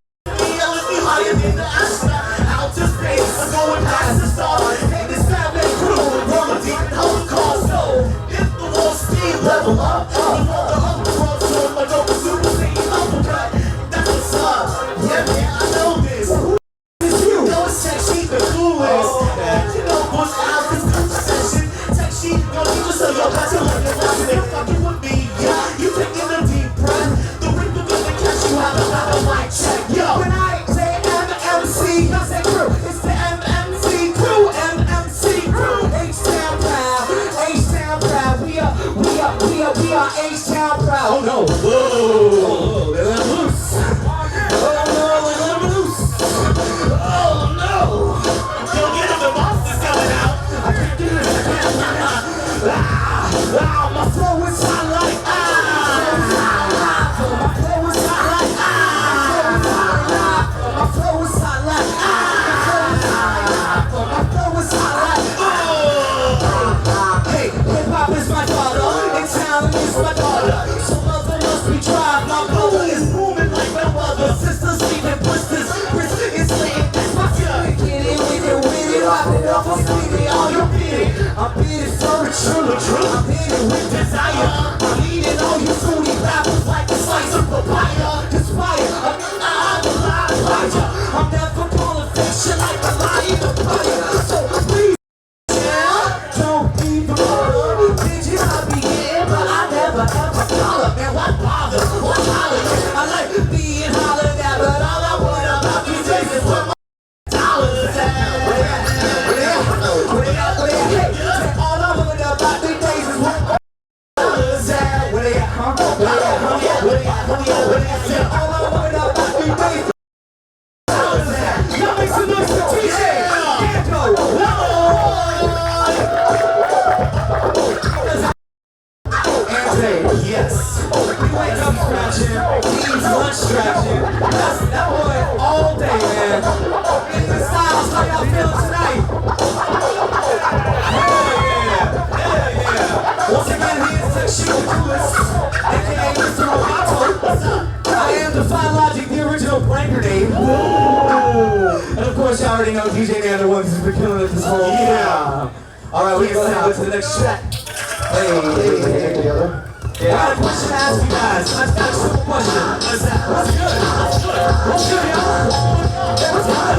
is be higher than the astronaut. Out to space, I'm going past the stars. Hey, this Madman crew, rolling deep in Holocaust. So, if the wall speed level up, the wall the world so my dope is super singing uppercut. That's what's up. Yeah, man, I know this. It's you. No, it's Tech Sheik, the coolest. You know, Bush out, this are H-Town proud. Oh no, whoa, they let 'em loose. Oh no, they let 'em loose. Oh no, yo, get him, the monster's coming out. I can't do this again. My flow is hot like my flow is hot like my flow is hot like my flow is hot like hey, hip-hop is my father, and talent is my daughter. So mother must be drive. My brother is booming like no other. Sisters leaving blisters, wrist is lit. That's my feeling. Get it with it, lock it up, I'm speeding. All you beat it, I'm beating for the true. I'm beating with desire. I'm eating all you fruity rappers like a slice of papaya. Conspire, I'm alive, Elijah. I'm never pulling fiction like a lion of fire. So please, don't be the mother. Bitches I be getting, but I never ever collar. Man, what bother? What holler? I like being hollered at, but all I want about these days is what my dollars at. Where they at? All I want about these days is what my dollars at. Where they at, huh? Where they at, huh? Where they at, huh? Where they at? All I want about these days is dollars at. Y'all make some noise for TJ. Yes. We wake up scratching, eats lunch scratching. That's that boy all day, man. In the styles, how y'all feel tonight? Hell yeah. Once again, he is Sexual Coolest, aka Mr. Roboto. I am the Fine Logic, the original prank grenade. And of course, y'all already know DJ Nando One has been killing it this whole time. Alright, we can go ahead and go to the next track. Hey. Yeah. I got a question to ask you guys. I just got a simple question. What's that? What's good? What's good, y'all? Yeah, what's good?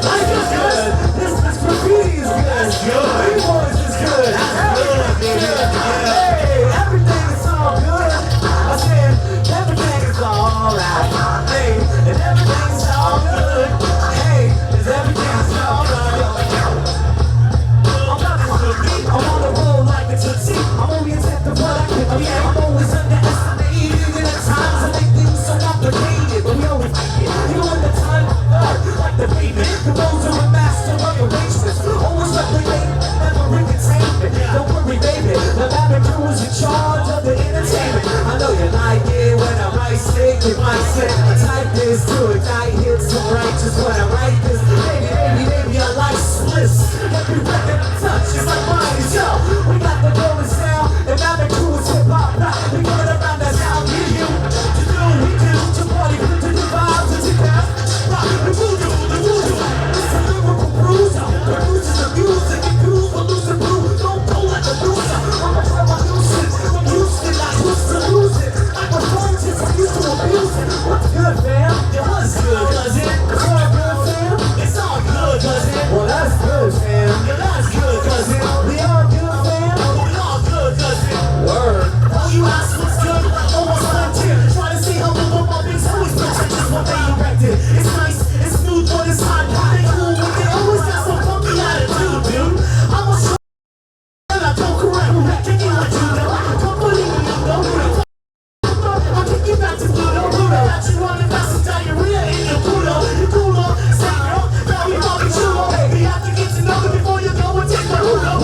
Life is good. This graffiti is good. That's good. B-boys is good. That's good, baby. Hey, everything is all good. I said, everything is alright. Hey, and everything is all good. Hey, is everything is alright. I'm on the road like a tootsie. I'm only attentive what I can. Oh yeah, I'm always underestimated. And at times I make things so complicated, but we always make it. You know when the time like the pavement, the roads are a master of arrangements. Always replicating, never entertainment. Don't worry, baby. The Maverick crew is in charge of the entertainment. I know you like it when I write sick. You might say I type this to ignite hits so righteous when I write this. Baby, I like splits. Every record I touch is like mine. Yo, we got the golden sound, and Maverick crew is hip-hop. We going around that sound, you. To do, we do, to party, to do vibes, to dance. Rock, the voodoo. It's a lyrical bruiser. Produces the music, and crews will lose the blue. Don't go like a loser. I'm a revolution. From Houston, I used to lose it. My performances, I used to abuse it. What's good, fam? It was good, cousin. It's all good, fam. It's all good, cousin. Well, that's good, fam. Yeah, that's good, cousin. We all good, fam. We all good, cousin. Word. All you ask what's good, almost frontier. Try to see how the football beats always pretentious when they erected. It's nice, it's smooth, but it's hot. They cool, but they always got some funky attitude, dude. I'm a show and I don't correct. Can you let you know? Don't believe me, you know. I'll kick you back to Pluto. Got you running back some diarrhea in your Pluto. You Pluto, say girl, now we all be chulo. We have to get to know you before you go and take my Pluto.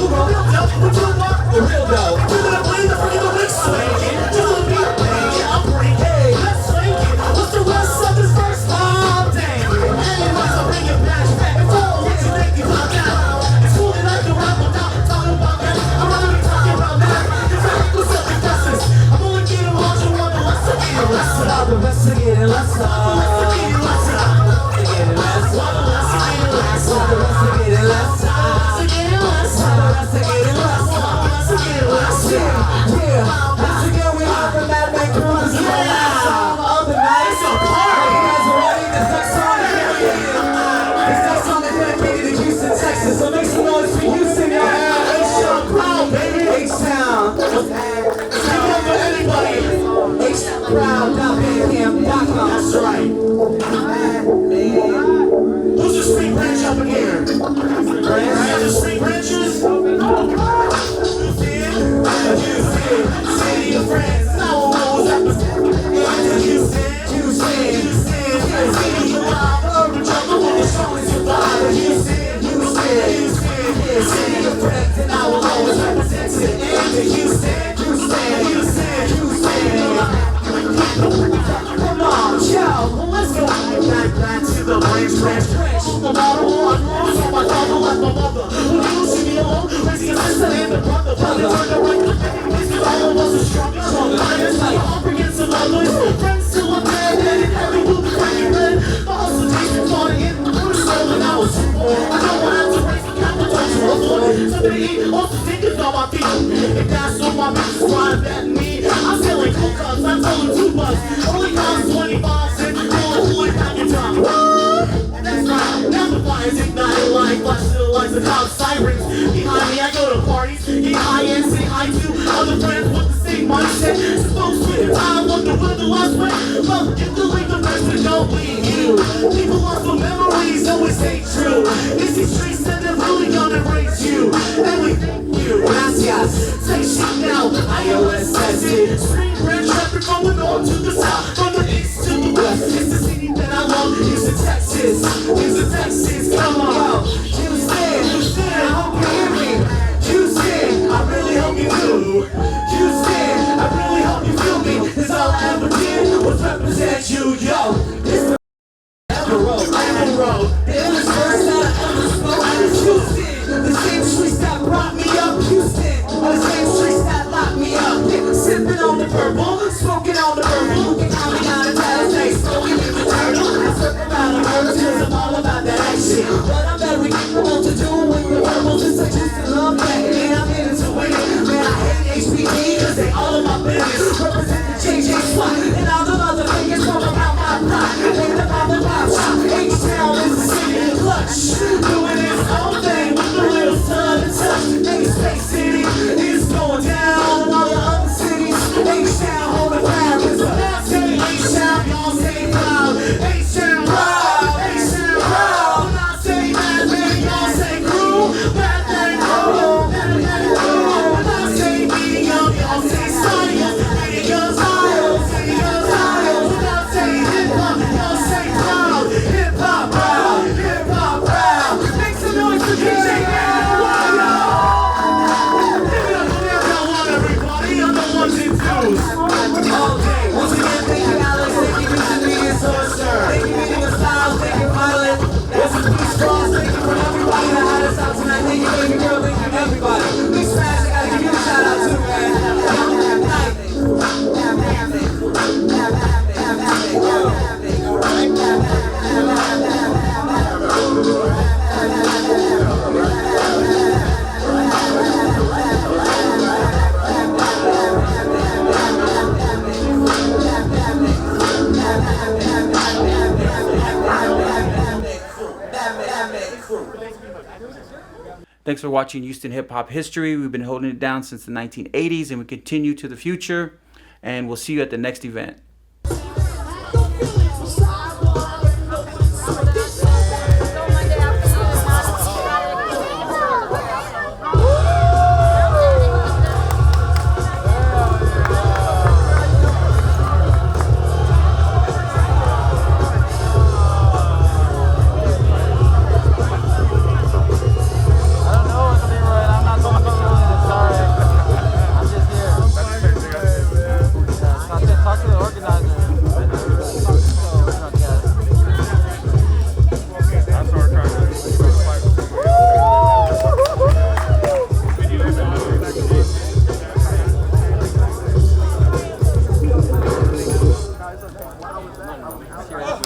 What you want? The real though. Do that play the freaking mix swinging. Do the beat banging. I'm breaking. Hey, let's swing it. What's the rest of this verse? Oh, dang it. Anyways, I'll bring it back. It's all what you make me pop out. It's cool that I can rap without talking about that. I'm not really talking about that. In fact, what's up with this? I'm only getting lost in one less to get less. I'll be investigating less. Investigating less. Investigating less. Investigating less. Investigating less. Investigating less. Investigating less. Investigating less. Yeah. Once again, we have the Madman crew. This is the last song of the night. It's a party. You guys are ready? This next song is dedicated to Houston, Texas. So make some noise for Houston, y'all. H-Town crowd, baby. H-Town. Speak up for anybody. HTownCrowd.bandcamp.com. That's right. Who's the street branch up in here? The street branches? You see it? You see it? brother. This is all of us are stronger. It's like comprehensive others. Friends till I'm dead, and heavy will be breaking red. The hustle days before the end. When I was poor, I know I had to raise the capital to afford something to eat. Also thinking on my feet. If that's what my bitches trying to bet me, I'm selling coke cups. I told them $2. Only costs 25 cents. All point back in time. That's right. Now the fire's ignited like flash still lights the cop sirens. Behind me, I go to parties, get high and say hi to other friends with the same mindset. Supposed to the time, wonder where the lost went. Well, if the link the rest, but don't bleed you. People lost their memories, always stay true. It's these streets that they're really gonna raise you. And we thank you. Gracias. Take shit now. iOS says it. Street red traffic from the north to the south, from the east to the west. It's the city that I love. Houston, Texas. Houston, Texas. Come on. Houston, I hope you hear me. Houston, I really hope you do. Houston, I really hope you feel me. 'Cause all I ever did was represent you, yo. It's the ever road, the illest verse that I ever spoke. It's Houston, the same streets that brought me up. Houston, the same streets that locked me up. Yeah, sipping on the purple, smoking on the purple. You got me out of town, say smoking in the turtle. I circle about a murder, 'cause I'm all about that action. But I'm very capable to do with the purple. Just like Houston love that, and I'm in it to win it. Man, I hate HBD, 'cause they all in my business. Represent the JJ spot, and all the motherfuckers from around my block. Ain't about the pop shop. H-Town is the city in clutch. Doing its own thing with the real sun and touch. Maybe Space City is going down, and all the other cities. H-Town hold the ground, 'cause when I say H-Town, y'all say proud. H-Town proud, H-Town proud. When I say bad thing, y'all say crew. Bad thing crew, bad thing crew. When I say medium, y'all say science. Medium's higher, medium's higher. When I say hip-hop, y'all say proud. Hip-hop proud, hip-hop proud. Make some noise for DJ Brown. Give it up for them, y'all, everybody. I'm the ones and twos. All day. Once again, thank you, Alex. Thank you, Houston MediaSource. Thank you, Meeting with Styles. Thank you, Pilot. There's a peace cross. Thank you for everybody that had us out tonight. Thank you, baby girl. Thank you, everybody. Big Smash, I gotta give you a shout out too, man. Thanks for watching Houston Hip Hop History. We've been holding it down since the 1980s, and we continue to the future. And we'll see you at the next event.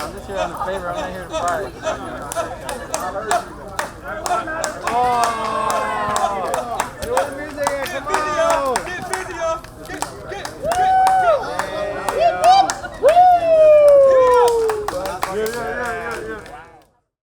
I'm just here on the favor. I'm not here to fight.